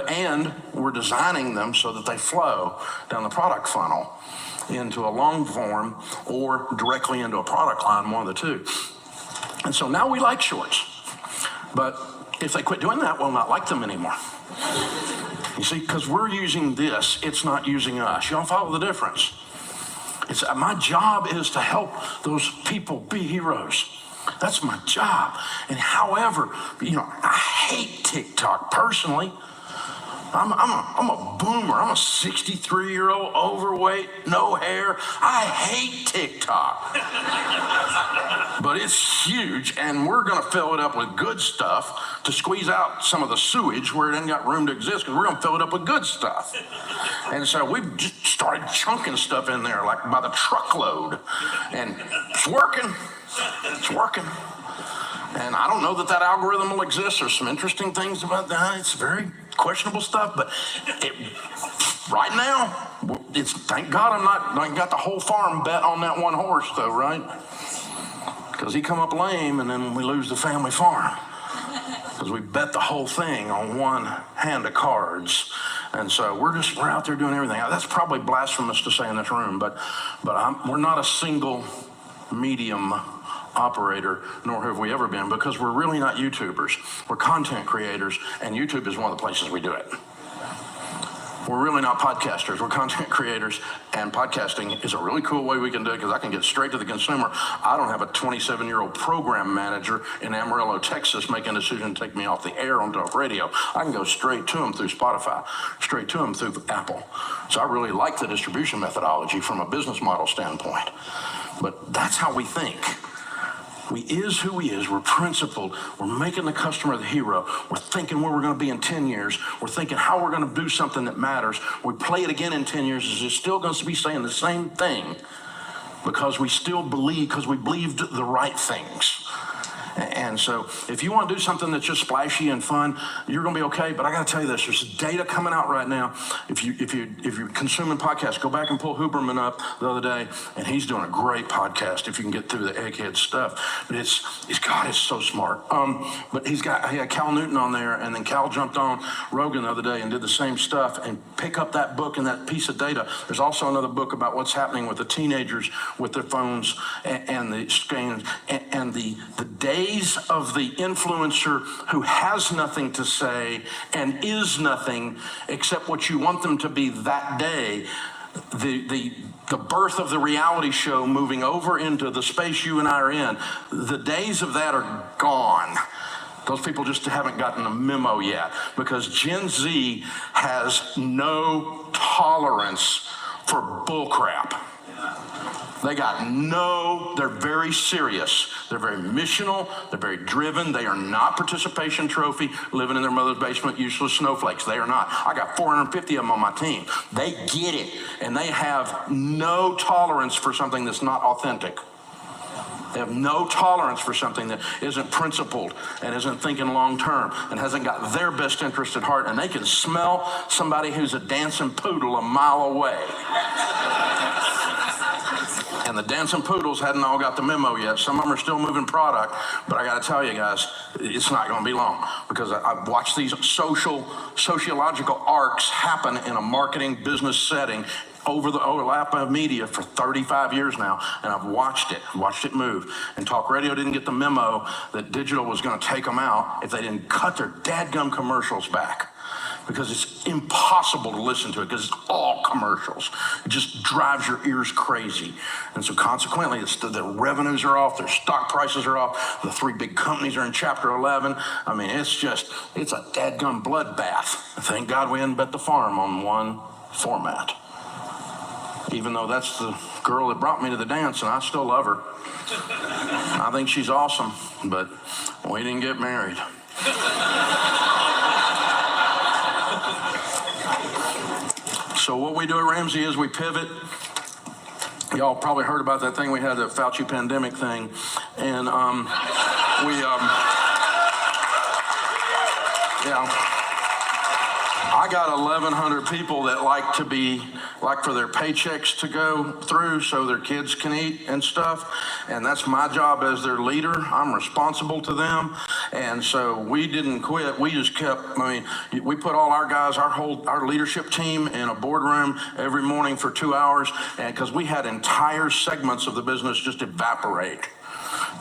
And we're designing them so that they flow down the product funnel into a long form or directly into a product line, one of the two. And so now we like shorts. But if they quit doing that, we'll not like them anymore. You see, because we're using this, it's not using us. You don't follow the difference. My job is to help those people be heroes. That's my job. And however, I hate TikTok personally. I'm a boomer. I'm a 63-year-old overweight, no hair. I hate TikTok. But it's huge, and we're going to fill it up with good stuff to squeeze out some of the sewage where it ain't got room to exist, because we're going to fill it up with good stuff. And so we've just started chunking stuff in there, like by the truckload. And it's working. It's working. And I don't know that algorithm will exist. There's some interesting things about that. It's very questionable stuff, but right now, thank God I got the whole farm bet on that one horse, though, right? Because he come up lame, and then we lose the family farm. Because we bet the whole thing on one hand of cards. And so we're out there doing everything. Now, that's probably blasphemous to say in this room, but we're not a single medium operator, nor have we ever been, because we're really not YouTubers. We're content creators, and YouTube is one of the places we do it. We're really not podcasters. We're content creators, and podcasting is a really cool way we can do it because I can get straight to the consumer. I don't have a 27-year-old program manager in Amarillo, Texas, making a decision to take me off the air on talk radio. I can go straight to them through Spotify, straight to them through Apple. So I really like the distribution methodology from a business model standpoint. But that's how we think. We is who we is. We're principled. We're making the customer the hero. We're thinking where we're going to be in 10 years. We're thinking how we're going to do something that matters. We play it again in 10 years. Is it still going to be saying the same thing? Because we still believe, because we believed the right things. And so if you want to do something that's just splashy and fun, you're going to be okay. But I got to tell you this, there's data coming out right now. If you're consuming podcasts, go back and pull Huberman up the other day, and he's doing a great podcast if you can get through the egghead stuff. But it's so smart. But he had Cal Newton on there, and then Cal jumped on Rogan the other day and did the same stuff. And pick up that book and that piece of data. There's also another book about what's happening with the teenagers with their phones and the screens and the days of the influencer who has nothing to say and is nothing except what you want them to be that day. The birth of the reality show moving over into the space you and I are in, the days of that are gone. Those people just haven't gotten a memo yet, because Gen Z has no tolerance for bullcrap. They're very serious. They're very missional. They're very driven. They are not participation trophy, living in their mother's basement, useless snowflakes. They are not. I got 450 of them on my team. They get it, and they have no tolerance for something that's not authentic. They have no tolerance for something that isn't principled and isn't thinking long term and hasn't got their best interest at heart, and they can smell somebody who's a dancing poodle a mile away. And the dancing poodles hadn't all got the memo yet. Some of them are still moving product, but I got to tell you guys, it's not going to be long, because I've watched these sociological arcs happen in a marketing business setting over the overlap of media for 35 years now, and I've watched it move. And talk radio didn't get the memo that digital was going to take them out if they didn't cut their dadgum commercials back, because it's impossible to listen to it, because it's all commercials. It just drives your ears crazy. And so consequently, the revenues are off, their stock prices are off, the three big companies are in Chapter 11. I mean, it's a dadgum bloodbath. Thank God we hadn't bet the farm on one format. Even though that's the girl that brought me to the dance, and I still love her. I think she's awesome, but we didn't get married. So what we do at Ramsey is we pivot. Y'all probably heard about that thing we had, the Fauci pandemic thing, and I got 1,100 people that like for their paychecks to go through so their kids can eat and stuff. And that's my job as their leader. I'm responsible to them. And so we didn't quit. We just kept, we put all our guys, our leadership team in a boardroom every morning for 2 hours, and because we had entire segments of the business just evaporate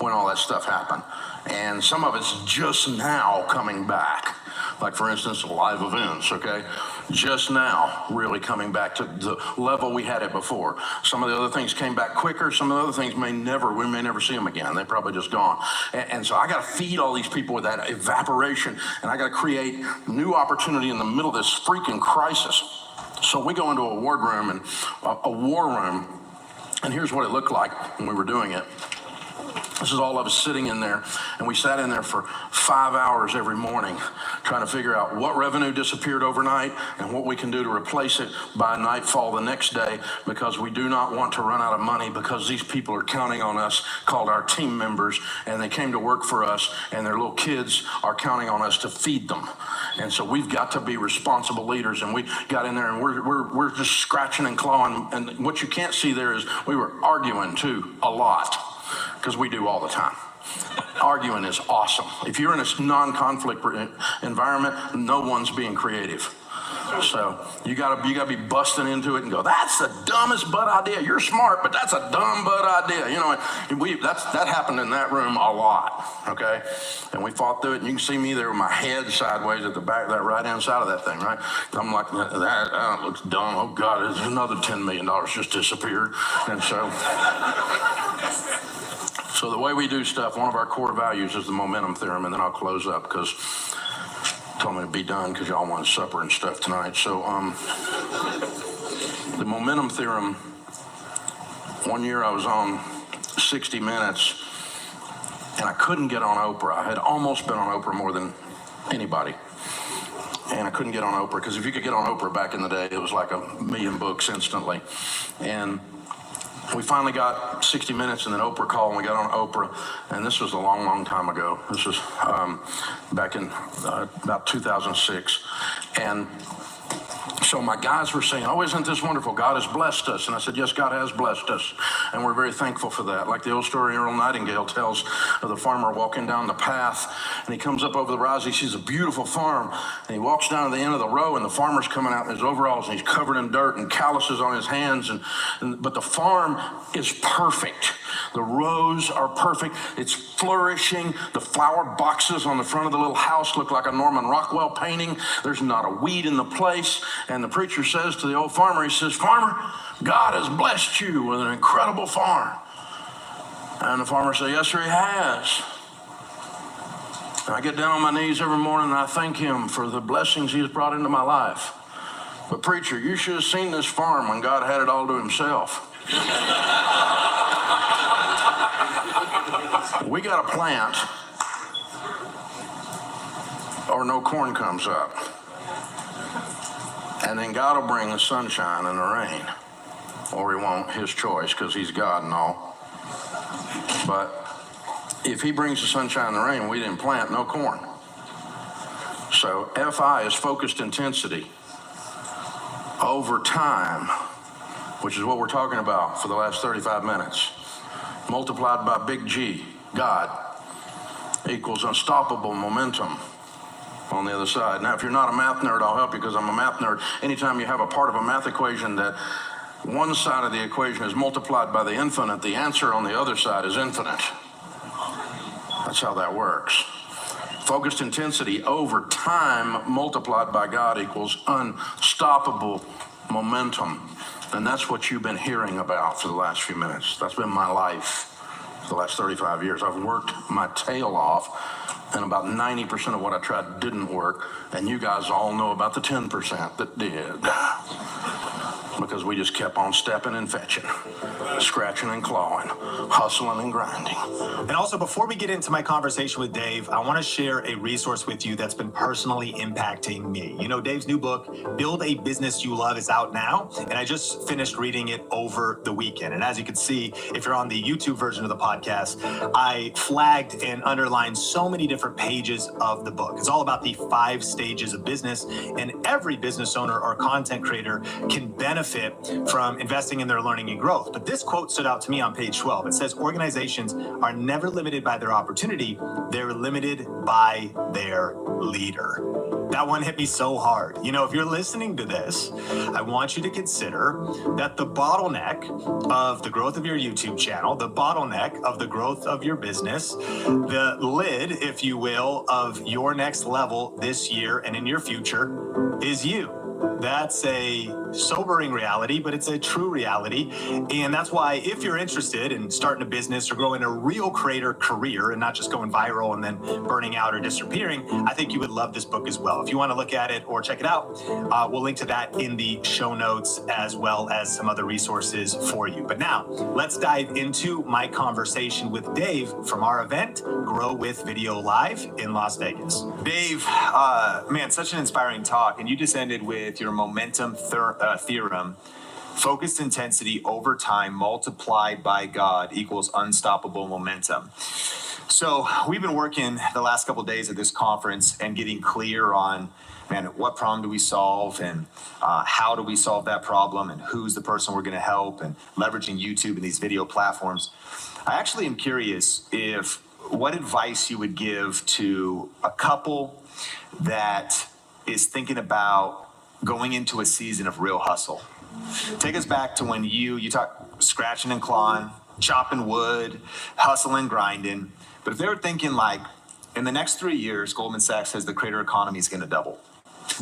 when all that stuff happened. And some of it's just now coming back. Like, for instance, live events, okay? Just now really coming back to the level we had it before. Some of the other things came back quicker. Some of the other things we may never see them again. They're probably just gone. And so I got to feed all these people with that evaporation, and I got to create new opportunity in the middle of this freaking crisis. So we go into a wardroom and a war room, and here's what it looked like when we were doing it. This is all of us sitting in there, and we sat in there for 5 hours every morning trying to figure out what revenue disappeared overnight and what we can do to replace it by nightfall the next day, because we do not want to run out of money, because these people are counting on us, called our team members, and they came to work for us, and their little kids are counting on us to feed them. And so we've got to be responsible leaders, and we got in there, and we're just scratching and clawing, and what you can't see there is we were arguing too a lot, because we do all the time. Arguing is awesome. If you're in a non-conflict environment, no one's being creative. So you gotta be busting into it and go, that's the dumbest butt idea. You're smart, but that's a dumb butt idea. You know, that happened in that room a lot, okay? And we fought through it, and you can see me there with my head sideways at the back, that right-hand side of that thing, right? I'm like, that looks dumb. Oh, God, there's another $10 million just disappeared. And so the way we do stuff, one of our core values is the momentum theorem, and then I'll close up because told me to be done because y'all want supper and stuff tonight. So the momentum theorem, one year I was on 60 Minutes, and I couldn't get on Oprah. I had almost been on Oprah more than anybody. And I couldn't get on Oprah, because if you could get on Oprah back in the day, it was like 1 million books instantly. And we finally got 60 Minutes and then Oprah called, and we got on Oprah, and this was a long, long time ago. This was back in about 2006, and so my guys were saying, oh, isn't this wonderful? God has blessed us. And I said, yes, God has blessed us. And we're very thankful for that. Like the old story Earl Nightingale tells of the farmer walking down the path, and he comes up over the rise. He sees a beautiful farm, and he walks down to the end of the row, and the farmer's coming out in his overalls, and he's covered in dirt and calluses on his hands. But the farm is perfect. The rows are perfect. It's flourishing. The flower boxes on the front of the little house look like a Norman Rockwell painting. There's not a weed in the place. And the preacher says to the old farmer, he says, farmer, God has blessed you with an incredible farm. And the farmer says, yes, sir, he has. And I get down on my knees every morning and I thank him for the blessings he has brought into my life. But preacher, you should have seen this farm when God had it all to himself. We got a plant or no corn comes up. And then God will bring the sunshine and the rain. Or he won't, his choice, because he's God and all. But if he brings the sunshine and the rain, we didn't plant no corn. So FI is focused intensity over time, which is what we're talking about for the last 35 minutes, multiplied by big G, God, equals unstoppable momentum on the other side. Now, if you're not a math nerd, I'll help you because I'm a math nerd. Anytime you have a part of a math equation that one side of the equation is multiplied by the infinite, the answer on the other side is infinite. That's how that works. Focused intensity over time multiplied by God equals unstoppable momentum. And that's what you've been hearing about for the last few minutes. That's been my life for the last 35 years. I've worked my tail off, and about 90% of what I tried didn't work. And you guys all know about the 10% that did. Because we just kept on stepping and fetching, scratching and clawing, hustling and grinding. And also, before we get into my conversation with Dave, I want to share a resource with you that's been personally impacting me. You know, Dave's new book, Build a Business You Love, is out now, and I just finished reading it over the weekend. And as you can see, if you're on the YouTube version of the podcast, I flagged and underlined so many different pages of the book. It's all about the 5 stages of business, and every business owner or content creator can benefit from investing in their learning and growth. But this quote stood out to me on page 12. It says, organizations are never limited by their opportunity. They're limited by their leader. That one hit me so hard. You know, if you're listening to this, I want you to consider that the bottleneck of the growth of your YouTube channel, the bottleneck of the growth of your business, the lid, if you will, of your next level this year and in your future is you. That's a sobering reality, but it's a true reality. And that's why if you're interested in starting a business or growing a real creator career and not just going viral and then burning out or disappearing, I think you would love this book as well. If you want to look at it or check it out, we'll link to that in the show notes as well as some other resources for you. But now let's dive into my conversation with Dave from our event, Grow with Video Live in Las Vegas. Dave, man, such an inspiring talk. And you just ended with your momentum theorem. Focused intensity over time multiplied by God equals unstoppable momentum. So we've been working the last couple of days at this conference and getting clear on, man, what problem do we solve and how do we solve that problem and who's the person we're going to help and leveraging YouTube and these video platforms. I actually am curious if what advice you would give to a couple that is thinking about going into a season of real hustle. Take us back to when you talk scratching and clawing, chopping wood, hustling, grinding. But if they were thinking like, in the next 3 years, Goldman Sachs says the creator economy is going to double.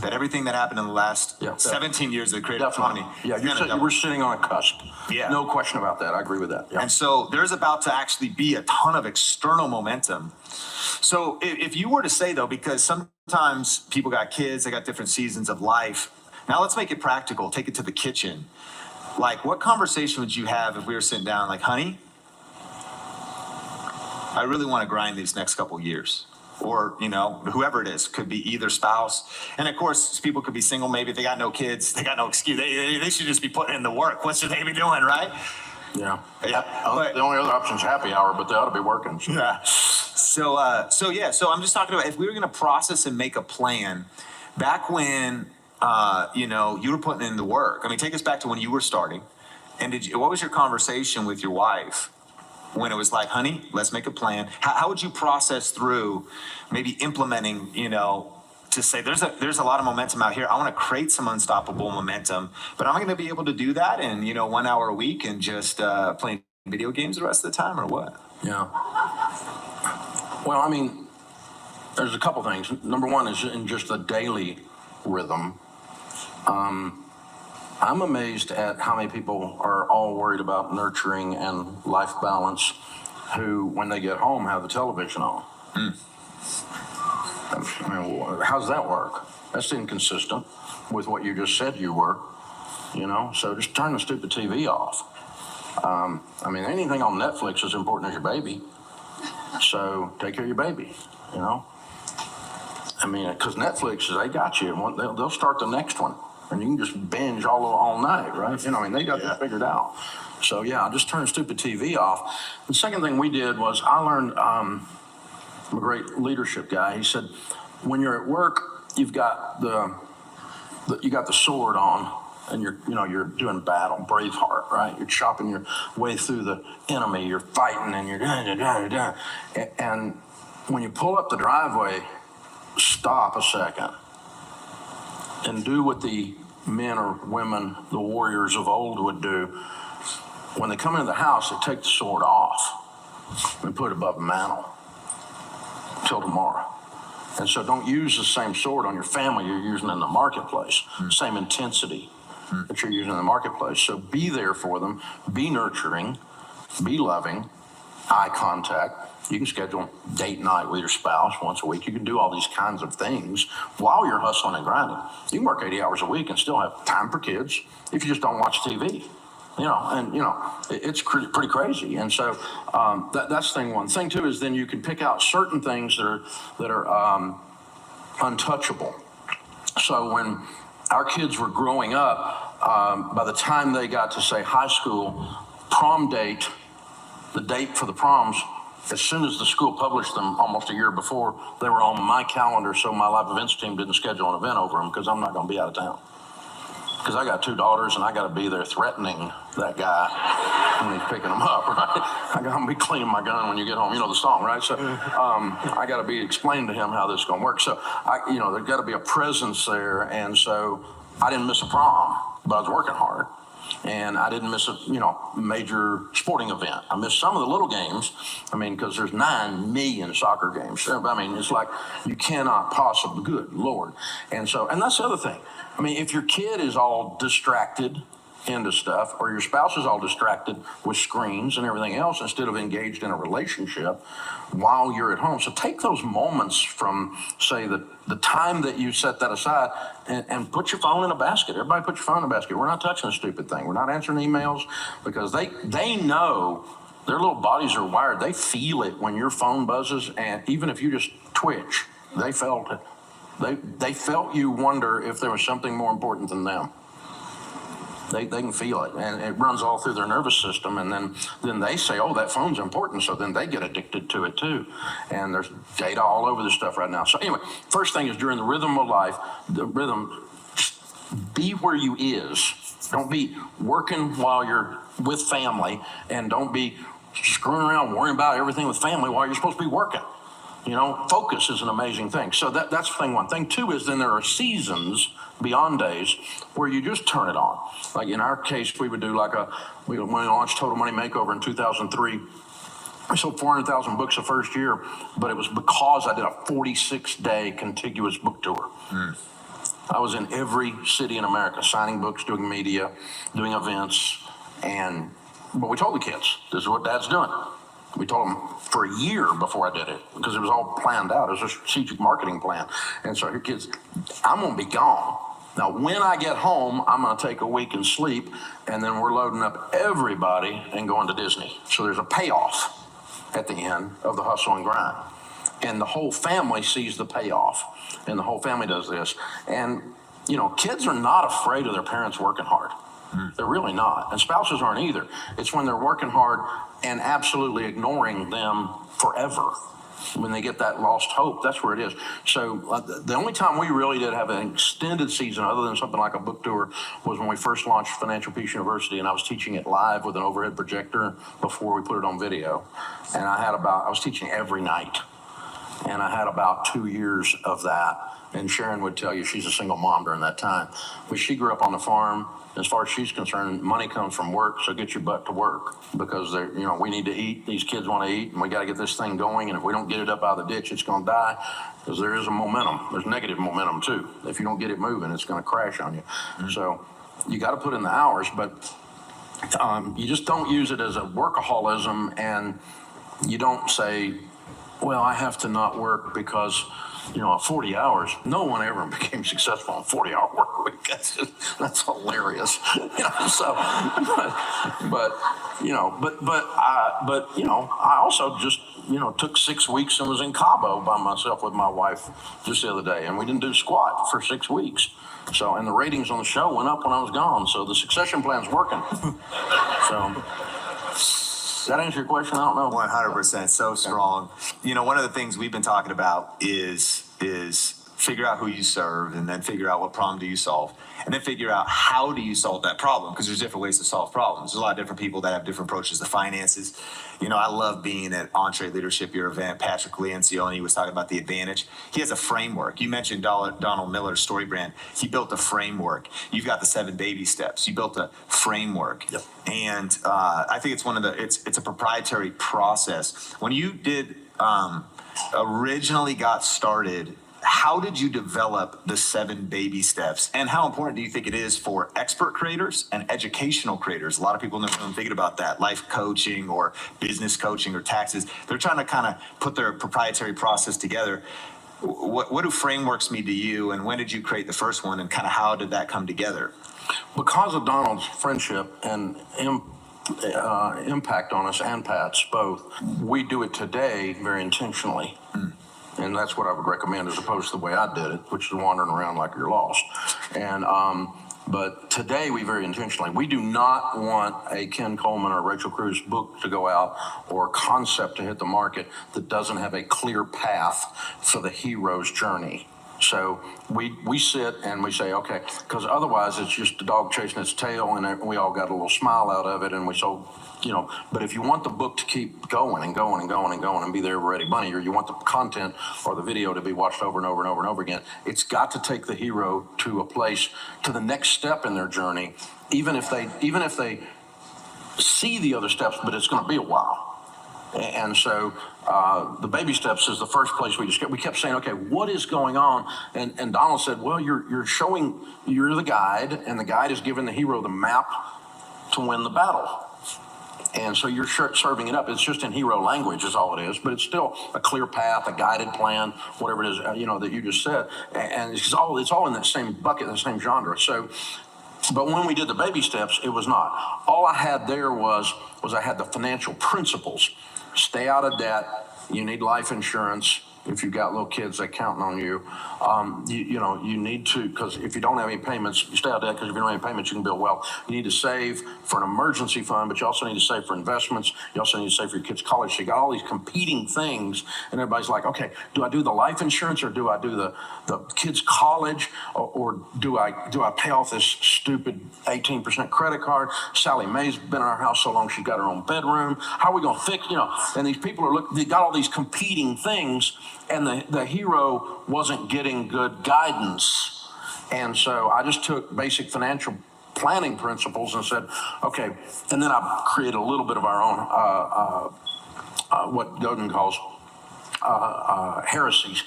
That everything that happened in the last 17 years of the creator economy. Yeah, we're sitting on a cusp. Yeah. No question about that. I agree with that. Yeah. And so there's about to actually be a ton of external momentum. So if you were to say, though, because sometimes people got kids, they got different seasons of life. Now let's make it practical. Take it to the kitchen. Like, what conversation would you have if we were sitting down like, honey, I really want to grind these next couple years? Or, you know, whoever it is, could be either spouse. And of course, people could be single. Maybe they got no kids. They got no excuse. They should just be putting in the work. What should they be doing, right? Yeah. But the only other option is happy hour, but they ought to be working. So. yeah. So I'm just talking about if we were going to process and make a plan back when, you were putting in the work. I mean, take us back to when you were starting. And what was your conversation with your wife when it was like, honey, let's make a plan? How would you process through maybe implementing, to say there's a lot of momentum out here. I want to create some unstoppable momentum, but am I going to be able to do that in 1 hour a week and just playing video games the rest of the time, or what? Yeah. Well, I mean, there's a couple things. Number one is in just the daily rhythm. I'm amazed at how many people are all worried about nurturing and life balance who, when they get home, have the television on. I mean, how's that work? That's inconsistent with what you just said you were, so just turn the stupid TV off. I mean, anything on Netflix is important as your baby, so take care of your baby, I mean, because Netflix, they got you. They'll start the next one, and you can just binge all night, right? They got that figured out. So, yeah, just turn the stupid TV off. The second thing we did was I learned, I'm a great leadership guy. He said, when you're at work, you've got the sword on, and you're doing battle, Braveheart, right? You're chopping your way through the enemy, you're fighting, and you're and when you pull up the driveway, stop a second and do what the men or women, the warriors of old would do. When they come into the house, they take the sword off and put it above the mantle till tomorrow. And so don't use the same sword on your family you're using in the marketplace, same intensity that you're using in the marketplace. So be there for them, be nurturing, be loving, eye contact. You can schedule date night with your spouse once a week. You can do all these kinds of things while you're hustling and grinding. You can work 80 hours a week and still have time for kids if you just don't watch TV. It's pretty crazy. And so that's thing one. Thing two is then you can pick out certain things that are untouchable. So when our kids were growing up, by the time they got to, say, high school, prom date, the date for the proms, as soon as the school published them almost a year before, they were on my calendar, so my live events team didn't schedule an event over them because I'm not going to be out of town. Because I got 2 daughters and I got to be there threatening that guy when he's picking them up, right? I got to be cleaning my gun when you get home. You know the song, right? So I got to be explaining to him how this is going to work. So, there's got to be a presence there. And so I didn't miss a prom, but I was working hard. And I didn't miss a, major sporting event. I missed some of the little games. Because there's 9 million soccer games. It's like you cannot possibly, good Lord. And that's the other thing. If your kid is all distracted into stuff, or your spouse is all distracted with screens and everything else instead of engaged in a relationship while you're at home. So take those moments from, say, the time that you set that aside and put your phone in a basket. Everybody put your phone in a basket. We're not touching a stupid thing. We're not answering emails because they know their little bodies are wired. They feel it when your phone buzzes, and even if you just twitch, they felt it. They felt you wonder if there was something more important than them. They can feel it, and it runs all through their nervous system, and then they say, oh, that phone's important, so then they get addicted to it too. And there's data all over this stuff right now. So anyway, first thing is during the rhythm of life, be where you is. Don't be working while you're with family, and don't be screwing around worrying about everything with family while you're supposed to be working. Focus is an amazing thing. So that's thing one. Thing two is then there are seasons beyond days where you just turn it on. Like in our case, we would do when we launched Total Money Makeover in 2003, we sold 400,000 books the first year, but it was because I did a 46-day contiguous book tour. I was in every city in America, signing books, doing media, doing events, but we told the kids, this is what Dad's doing. We told them for a year before I did it because it was all planned out. It was a strategic marketing plan. And so, here, kids, I'm going to be gone. Now, when I get home, I'm going to take a week and sleep, and then we're loading up everybody and going to Disney. So there's a payoff at the end of the hustle and grind. And the whole family sees the payoff, and the whole family does this. And, kids are not afraid of their parents working hard. They're really not. And spouses aren't either. It's when they're working hard and absolutely ignoring them forever. When they get that lost hope, that's where it is. So the only time we really did have an extended season, other than something like a book tour, was when we first launched Financial Peace University, and I was teaching it live with an overhead projector before we put it on video. And I was teaching every night. And I had about 2 years of that. And Sharon would tell you she's a single mom during that time. But she grew up on the farm. As far as she's concerned, money comes from work, so get your butt to work. Because we need to eat. These kids want to eat, and we got to get this thing going. And if we don't get it up out of the ditch, it's going to die. Because there is a momentum. There's negative momentum too. If you don't get it moving, it's going to crash on you. So you got to put in the hours, but you just don't use it as a workaholism, and you don't say, well, I have to not work because 40 hours. No one ever became successful on 40-hour work week. That's hilarious. I also just took 6 weeks and was in Cabo by myself with my wife just the other day, and we didn't do squat for 6 weeks. So, and the ratings on the show went up when I was gone. So the succession plan's working. So. Does that answer your question? I don't know. 100%. So strong. One of the things we've been talking about is figure out who you serve, and then figure out what problem do you solve, and then figure out how do you solve that problem, because there's different ways to solve problems. There's a lot of different people that have different approaches to finances. I love being at Entree Leadership, your event. Patrick Lencioni was talking about the advantage. He has a framework. You mentioned Donald Miller's story brand. He built a framework. You've got the 7 baby steps. You built a framework. Yep. And I think it's a proprietary process. When you originally got started, how did you develop the 7 baby steps? And how important do you think it is for expert creators and educational creators? A lot of people in the room thinking about that, life coaching or business coaching or taxes. They're trying to kind of put their proprietary process together. What do frameworks mean to you, and when did you create the first one, and kind of how did that come together? Because of Donald's friendship and impact on us, and Pat's both, we do it today very intentionally. And that's what I would recommend, as opposed to the way I did it, which is wandering around like you're lost. And but today we very intentionally, we do not want a Ken Coleman or Rachel Cruz book to go out, or concept to hit the market that doesn't have a clear path for the hero's journey. So we sit and we say, okay, because otherwise it's just a dog chasing its tail, and we all got a little smile out of it, and we so, but if you want the book to keep going and going and going and going and be there ready money, or you want the content or the video to be watched over and over and over and over again, it's got to take the hero to a place, to the next step in their journey, even if they see the other steps, but it's going to be a while. And so the baby steps is the first place we kept saying, okay, what is going on? And Donald said, well, you're the guide, and the guide is giving the hero the map to win the battle. And so you're serving it up. It's just in hero language is all it is, but it's still a clear path, a guided plan, whatever it is, that you just said. And it's all in that same bucket, the same genre. So, but when we did the baby steps, it was not. All I had there was I had the financial principles. Stay out of debt. You need life insurance. If you've got little kids, they're counting on you. You need to, because if you don't have any payments, you stay out of debt, because if you don't have any payments, you can build wealth. You need to save for an emergency fund, but you also need to save for investments. You also need to save for your kids' college. So you got all these competing things, and everybody's like, okay, do I do the life insurance, or do I do the kids' college, or do I pay off this stupid 18% credit card? Sally Mae's been in our house so long, she's got her own bedroom. How are we going to fix, and these people they got all these competing things, and the hero wasn't getting good guidance. And so I just took basic financial planning principles and said, okay, and then I created a little bit of our own, what Godin calls heresies,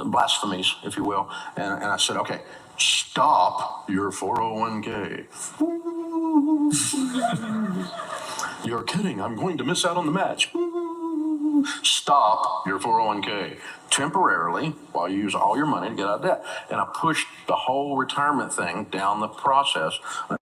blasphemies, if you will. And I said, okay, stop your 401k. You're kidding, I'm going to miss out on the match. Stop your 401k temporarily while you use all your money to get out of debt. And I pushed the whole retirement thing down the process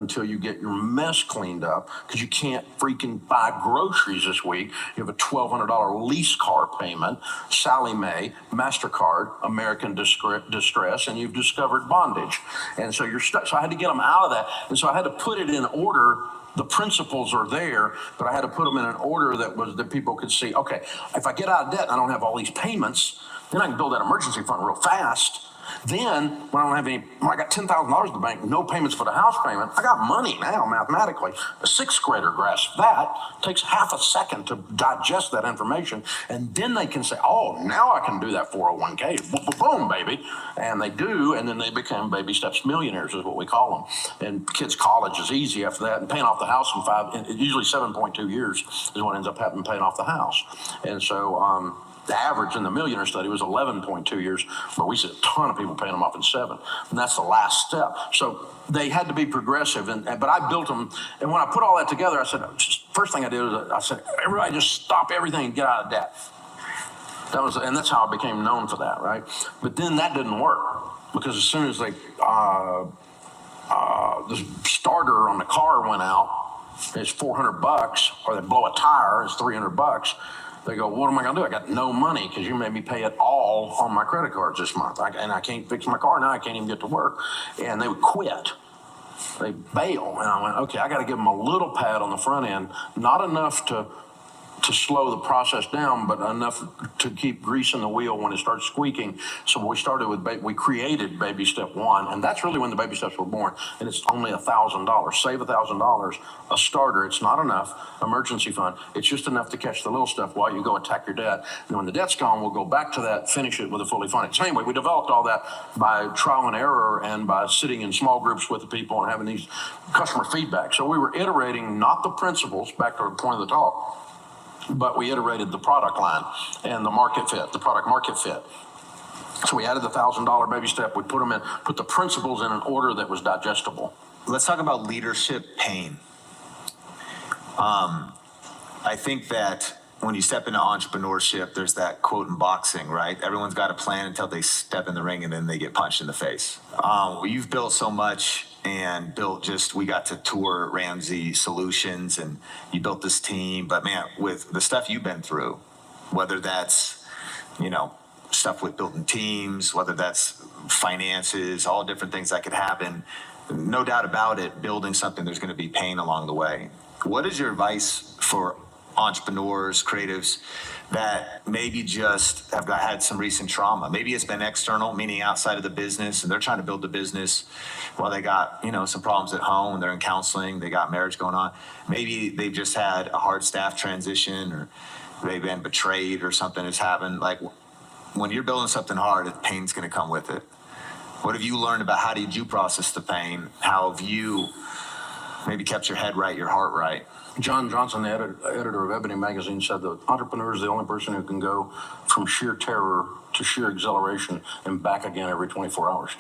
until you get your mess cleaned up, because you can't freaking buy groceries this week. You have a $1,200 lease car payment, Sally Mae, MasterCard, American Distress, and you've discovered bondage. And so you're stuck. So I had to get them out of that. And so I had to put it in order. The principles are there, but I had to put them in an order that people could see, okay, if I get out of debt and I don't have all these payments, then I can build that emergency fund real fast. Then, when I got $10,000 in the bank, no payments for the house payment, I got money now, mathematically. A sixth grader grasps that. It takes half a second to digest that information, and then they can say, oh, now I can do that 401k. Boom, baby. And they do, and then they become baby steps millionaires, is what we call them. And kids' college is easy after that, and paying off the house in usually 7.2 years is what ends up happening, paying off the house. And so, the average in the millionaire study was 11.2 years, but we see a ton of people paying them off in 7. And that's the last step. So they had to be progressive, but I built them. And when I put all that together, I said, first thing I did was I said, everybody just stop everything and get out of debt. And that's how I became known for that, right? But then that didn't work, because as soon as the starter on the car went out, it's $400, or they blow a tire, it's $300. They go, what am I going to do? I got no money because you made me pay it all on my credit cards this month. And I can't fix my car now. I can't even get to work. And they would quit. They bail. And I went, okay, I got to give them a little pad on the front end, not enough to slow the process down, but enough to keep greasing the wheel when it starts squeaking. So we created Baby Step 1, and that's really when the baby steps were born. And it's only $1,000. Save $1,000, a starter. It's not enough. Emergency fund. It's just enough to catch the little stuff while you go attack your debt. And when the debt's gone, we'll go back to that, finish it with a fully funded. So anyway, we developed all that by trial and error and by sitting in small groups with the people and having these customer feedback. So we were iterating not the principles, back to the point of the talk, but we iterated the product line and the market fit, the product market fit. So we added the $1,000 baby step. We put the principles in an order that was digestible. Let's talk about leadership pain. I think that when you step into entrepreneurship, there's that quote in boxing, right? Everyone's got a plan until they step in the ring and then they get punched in the face. You've built so much and we got to tour Ramsey Solutions and you built this team. But man, with the stuff you've been through, whether that's, stuff with building teams, whether that's finances, all different things that could happen, no doubt about it, building something, there's going to be pain along the way. What is your advice for entrepreneurs, creatives that maybe just have had some recent trauma? Maybe it's been external, meaning outside of the business, and they're trying to build the business while they got, some problems at home, they're in counseling, they got marriage going on. Maybe they've just had a hard staff transition, or they've been betrayed, or something has happened. Like, when you're building something hard, pain's going to come with it. What have you learned about how did you process the pain? How have you maybe kept your head right, your heart right? John Johnson, the editor of Ebony Magazine, said the entrepreneur is the only person who can go from sheer terror to sheer exhilaration and back again every 24 hours.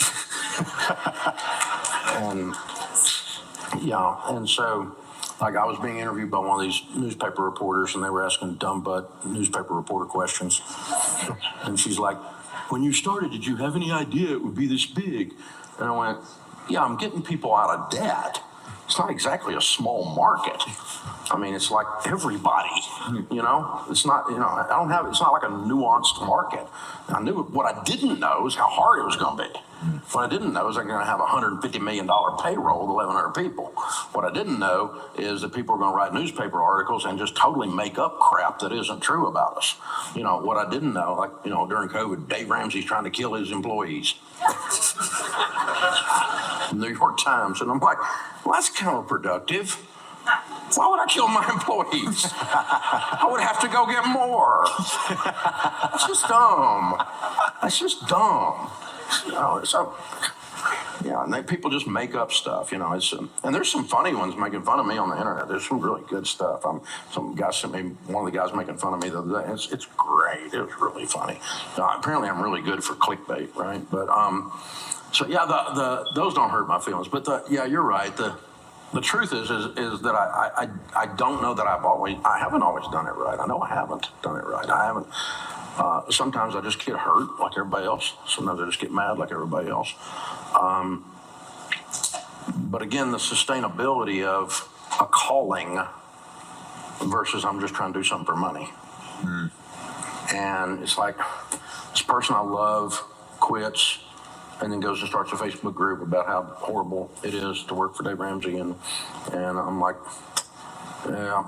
And so, like, I was being interviewed by one of these newspaper reporters, and they were asking dumb butt newspaper reporter questions. And she's like, when you started, did you have any idea it would be this big? And I went, yeah, I'm getting people out of debt. It's not exactly a small market. I mean, it's like everybody, it's not, it's not like a nuanced market. I knew what I didn't know is how hard it was going to be. What I didn't know is I'm going to have a $150 million payroll with 1,100 people. What I didn't know is that people are going to write newspaper articles and just totally make up crap that isn't true about us. What I didn't know, like, during COVID, Dave Ramsey's trying to kill his employees. New York Times. And I'm like, well, that's counterproductive. Why would I kill my employees? I would have to go get more. It's just dumb. It's just dumb. And people just make up stuff, and there's some funny ones making fun of me on the internet. There's some really good stuff. Some guy sent me, one of the guys making fun of me the other day. It's great. It was really funny. Apparently I'm really good for clickbait, right? But, those don't hurt my feelings. But you're right. The truth is that I don't know that I haven't always done it right. I know I haven't done it right. I haven't. Sometimes I just get hurt like everybody else. Sometimes I just get mad like everybody else. But again, the sustainability of a calling versus I'm just trying to do something for money. And it's like this person I love quits and then goes and starts a Facebook group about how horrible it is to work for Dave Ramsey. And I'm like, yeah,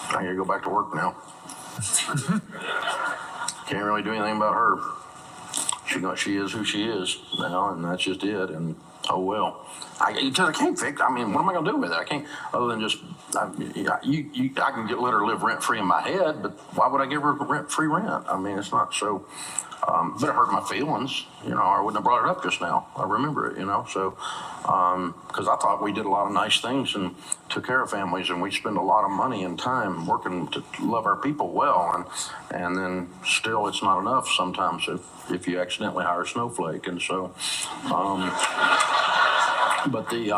I gotta go back to work now. Can't really do anything about her. She is who she is now, and that's just it. And oh well, I can't fix. I mean, what am I gonna do with it? I can't, other than just I can let her live rent free in my head, but why would I give her free rent? I mean, it's not so. But it hurt my feelings, you know. I wouldn't have brought it up just now. I remember it, you know. So, because I thought we did a lot of nice things and took care of families, and we spend a lot of money and time working to love our people well, and then still it's not enough sometimes if you accidentally hire a snowflake, and so, but the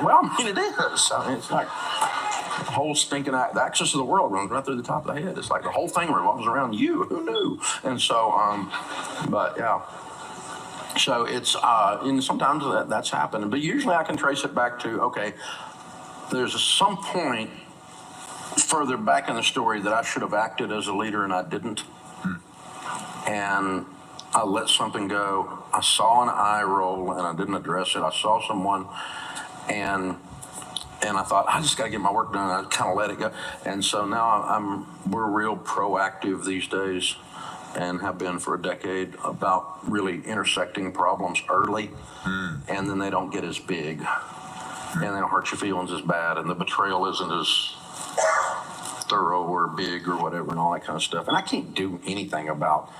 well, I mean, it is. I mean, it's like. The whole stinking the axis of the world runs right through the top of the head. It's like the whole thing revolves around you. Who knew? And so, but yeah. So it's, and sometimes that's happened. But usually I can trace it back to, okay, there's some point further back in the story that I should have acted as a leader and I didn't. And I let something go. I saw an eye roll and I didn't address it. I saw someone and I thought, I just got to get my work done. I kind of let it go. And so now we're real proactive these days and have been for a decade about really intersecting problems early. And then they don't get as big and they don't hurt your feelings as bad. And the betrayal isn't as thorough or big or whatever and all that kind of stuff. And I can't do anything about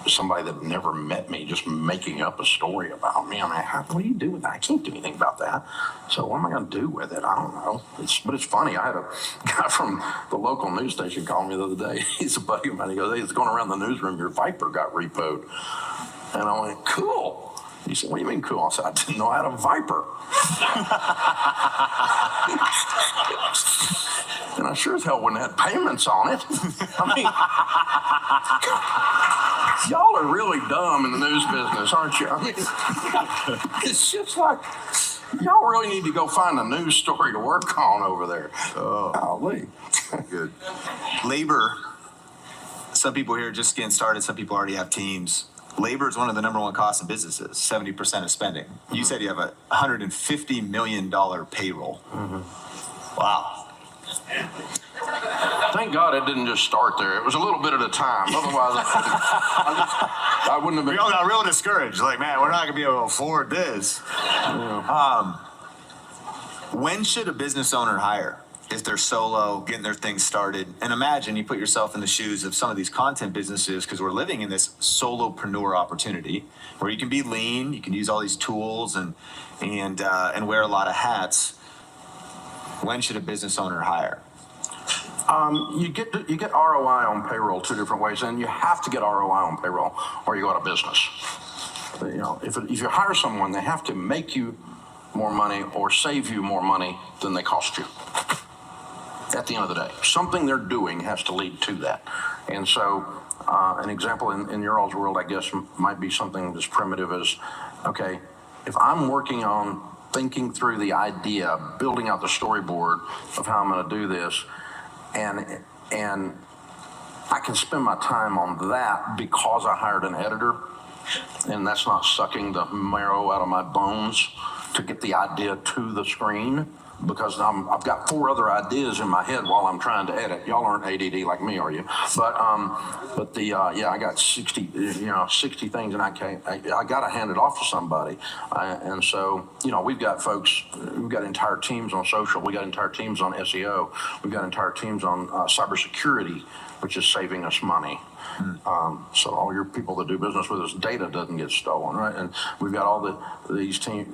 somebody that never met me just making up a story about me. I mean, what do you do with that? I can't do anything about that. So what am I going to do with it? I don't know. But it's funny. I had a guy from the local news station call me the other day. He's a buddy of mine. He goes, hey, it's going around the newsroom. Your Viper got repoed. And I went, cool. He said, what do you mean cool? I said, I didn't know I had a Viper. And I sure as hell wouldn't have payments on it. I mean, y'all are really dumb in the news business, aren't you? I mean, it's just like, y'all really need to go find a news story to work on over there. Golly. Good. Labor, some people here are just getting started, some people already have teams. Labor is one of the number one costs in businesses, 70% of spending. You said you have a $150 million payroll. Wow. Thank God it didn't just start there. It was a little bit at a time. Otherwise, I wouldn't have been. We all got real discouraged. Like, man, we're not going to be able to afford this. Yeah. When should a business owner hire? If they're solo, getting their thing started. And imagine you put yourself in the shoes of some of these content businesses, because we're living in this solopreneur opportunity where you can be lean, you can use all these tools and wear a lot of hats. When should a business owner hire? You get ROI on payroll two different ways, and you have to get ROI on payroll or you go out of business. You know, if you hire someone, they have to make you more money or save you more money than they cost you. At the end of the day, something they're doing has to lead to that. And so, an example in your all's world, I guess, might be something as primitive as, okay, if I'm working on thinking through the idea, building out the storyboard of how I'm going to do this, and I can spend my time on that because I hired an editor, and that's not sucking the marrow out of my bones to get the idea to the screen, because I've got 4 other ideas in my head while I'm trying to edit. Y'all aren't ADD like me, are you? But I got 60 things, and I got to hand it off to somebody. And so, we've got folks, we've got entire teams on social, we got entire teams on SEO, we've got entire teams on cybersecurity, which is saving us money. So all your people that do business with us, data doesn't get stolen, right? And we've got all these teams,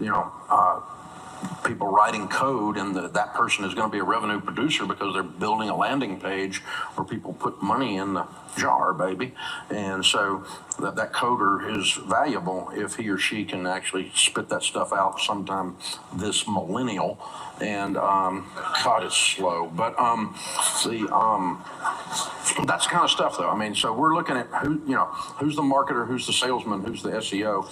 people writing code, and that person is going to be a revenue producer because they're building a landing page where people put money in the jar, baby. And so that coder is valuable if he or she can actually spit that stuff out sometime this millennial. And God, it's slow, but that's the kind of stuff, though. I mean, so we're looking at who's the marketer, who's the salesman, who's the SEO.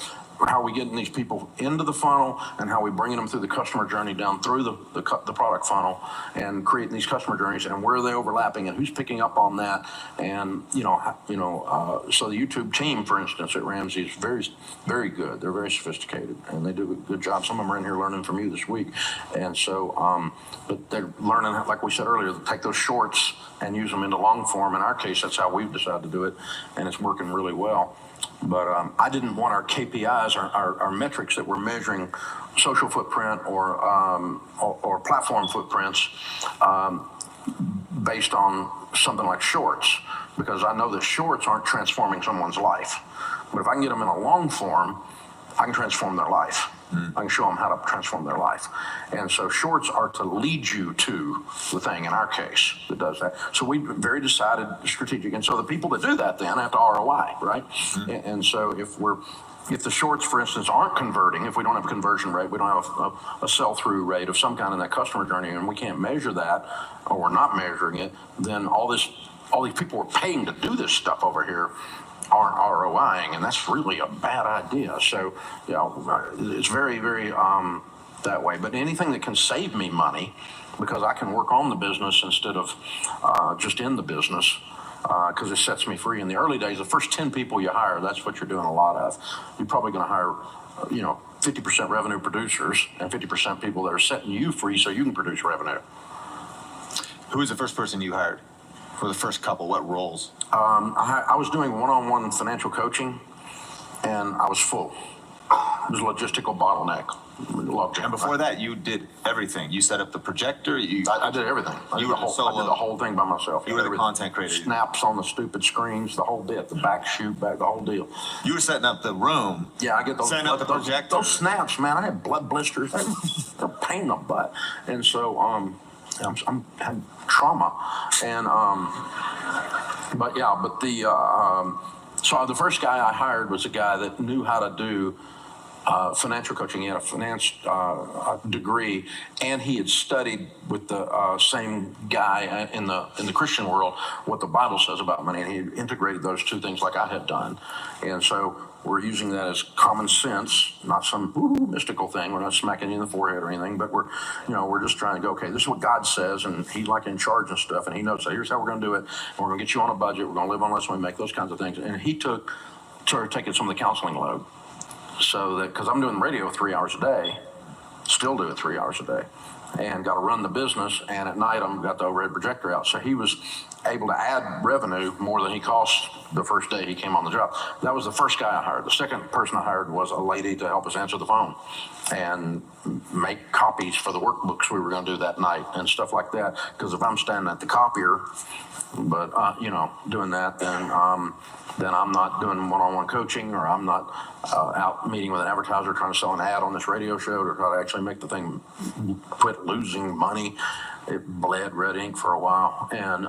how we getting these people into the funnel and how we bringing them through the customer journey down through the product funnel and creating these customer journeys and where are they overlapping and who's picking up on that. And, so the YouTube team, for instance, at Ramsey is very, very good. They're very sophisticated and they do a good job. Some of them are in here learning from you this week. And so, but they're learning, like we said earlier, to take those shorts and use them into long form. In our case, that's how we've decided to do it, and it's working really well. But I didn't want our KPIs, our metrics that we're measuring social footprint or platform footprints based on something like shorts, because I know that shorts aren't transforming someone's life. But if I can get them in a long form, I can transform their life. I can show them how to transform their life. And so shorts are to lead you to the thing in our case that does that. So we very decided strategic. And so the people that do that then have to ROI, right? And so if the shorts, for instance, aren't converting, if we don't have a conversion rate, we don't have a sell-through rate of some kind in that customer journey, and we can't measure that, or we're not measuring it, then all these people we're paying to do this stuff over here aren't ROIing, and that's really a bad idea. So, it's very, very that way. But anything that can save me money, because I can work on the business instead of just in the business, because it sets me free. In the early days, the first 10 people you hire, that's what you're doing a lot of. You're probably going to hire, 50% revenue producers and 50% people that are setting you free so you can produce revenue. Who was the first person you hired? For the first couple, what roles? I was doing one-on-one financial coaching, and I was full. It was a logistical bottleneck. And before that, you did everything. You set up the projector. I did everything. I did the whole thing by myself. You were the content creator. Snaps on the stupid screens, the whole bit, the back shoot, the whole deal. You were setting up the room. Yeah, I get those. Setting up the projector. Those snaps, man. I had blood blisters. They're a pain in the butt. And so, I'm had trauma, and so the first guy I hired was a guy that knew how to do financial coaching. He had a finance degree, and he had studied with the same guy in the Christian world what the Bible says about money, and he had integrated those two things like I had done. And so we're using that as common sense, not some mystical thing. We're not smacking you in the forehead or anything, but we're just trying to go, okay, this is what God says, and he's like in charge and stuff, and he knows, so here's how we're going to do it, and we're going to get you on a budget, we're going to live on less when we make those kinds of things. And he started taking some of the counseling load. So that, because I'm doing radio 3 hours a day, still do it 3 hours a day, and got to run the business, and at night I've got the overhead projector out. So he was able to add revenue more than he cost the first day he came on the job. That was the first guy I hired. The second person I hired was a lady to help us answer the phone and make copies for the workbooks we were going to do that night and stuff like that. Because if I'm standing at the copier, but doing that, then I'm not doing one-on-one coaching, or I'm not out meeting with an advertiser trying to sell an ad on this radio show to try to actually make the thing quit losing money. It bled red ink for a while, and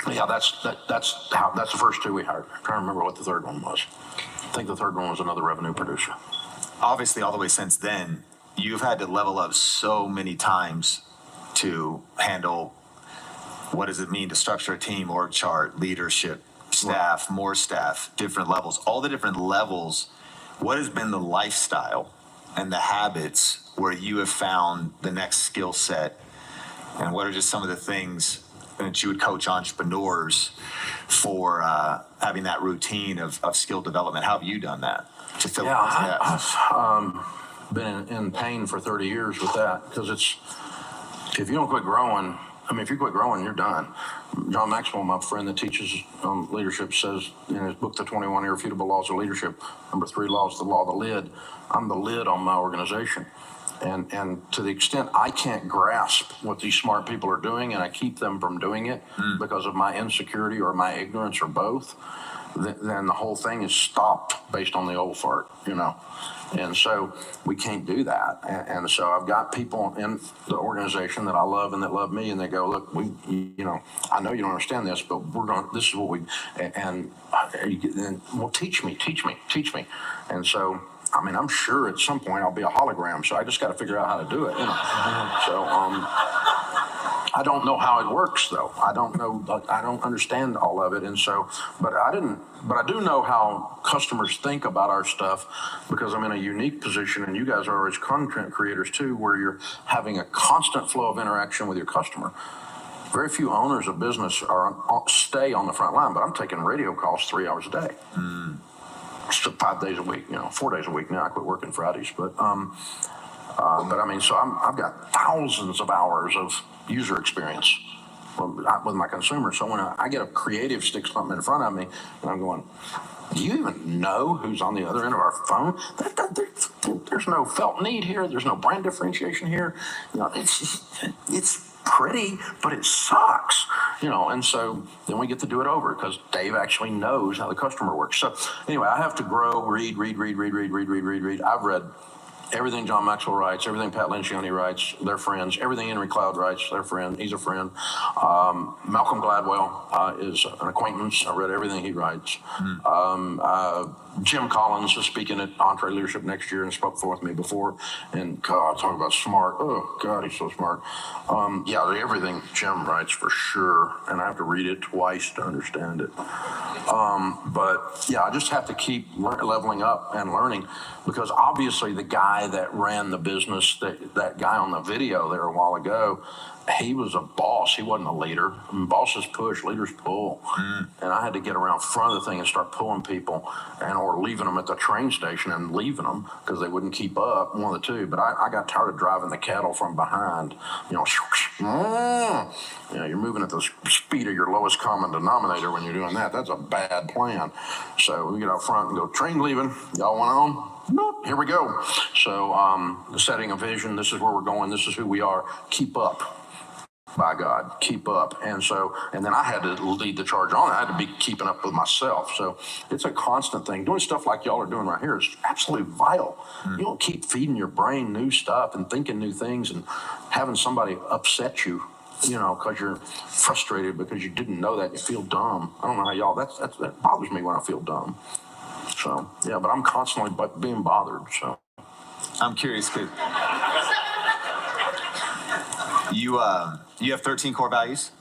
that's the first two we hired. I'm trying to remember what the third one was. I think the third one was another revenue producer. Obviously, all the way since then, you've had to level up so many times to handle what does it mean to structure a team, org chart, leadership, staff, more staff, different levels, all the different levels. What has been the lifestyle and the habits where you have found the next skill set, and what are just some of the things that you would coach entrepreneurs for having that routine of skill development? How have you done that to fill those gaps? I've been in pain for 30 years with that, because if you don't quit growing, if you quit growing, you're done. John Maxwell, my friend that teaches leadership, says in his book, The 21 Irrefutable Laws of Leadership, number 3 law is the law of the lid. I'm the lid on my organization. And to the extent I can't grasp what these smart people are doing, and I keep them from doing it because of my insecurity or my ignorance or both, then the whole thing is stopped based on the old fart, And so we can't do that. And so I've got people in the organization that I love and that love me, and they go, look, I know you don't understand this, but this is what we, and well, teach me. And so, I'm sure at some point I'll be a hologram, so I just got to figure out how to do it, So, I don't know how it works, though. I don't know. I don't understand all of it, and so, but I do know how customers think about our stuff because I'm in a unique position, and you guys are as content creators too, where you're having a constant flow of interaction with your customer. Very few owners of business stay on the front line, but I'm taking radio calls 3 hours a day. So 5 days a week, 4 days a week now. I quit working Fridays, but I mean, so I've got thousands of hours of user experience with my consumers. So when I get a creative stick something in front of me, and I'm going, do you even know who's on the other end of our phone? There's no felt need here. There's no brand differentiation here. It's pretty, but it sucks, and so then we get to do it over because Dave actually knows how the customer works. So anyway, I have to grow, read. I've read everything John Maxwell writes, everything Pat Lencioni writes, they're friends. Everything Henry Cloud writes, they're friend. He's a friend. Malcolm Gladwell is an acquaintance. I read everything he writes. Jim Collins is speaking at Entree Leadership next year and spoke with me before. And God, talk about smart. Oh, God, he's so smart. Yeah, everything Jim writes for sure. And I have to read it twice to understand it. But yeah, I just have to keep leveling up and learning because obviously the guy that ran the business, that guy on the video there a while ago, he was a boss. He wasn't a leader. I mean, bosses push, leaders pull. And I had to get around front of the thing and start pulling people or leaving them at the train station and leaving them because they wouldn't keep up, one of the two. But I got tired of driving the cattle from behind. You're moving at the speed of your lowest common denominator when you're doing that. That's a bad plan. So we get out front and go, train leaving. Y'all want on? Nope. Here we go. So setting a vision. This is where we're going. This is who we are. Keep up. By God, keep up. And then I had to lead the charge on. I had to be keeping up with myself. So it's a constant thing. Doing stuff like y'all are doing right here is absolutely vital. You don't keep feeding your brain new stuff and thinking new things and having somebody upset you, because you're frustrated because you didn't know that. You feel dumb. I don't know how y'all, that bothers me when I feel dumb. So, yeah, but I'm constantly being bothered. So I'm curious, kid. You have 13 core values?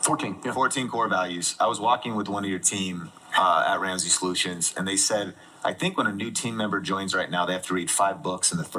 14. Yeah. 14 core values. I was walking with one of your team at Ramsey Solutions, and they said, I think when a new team member joins right now, they have to read 5 books in the first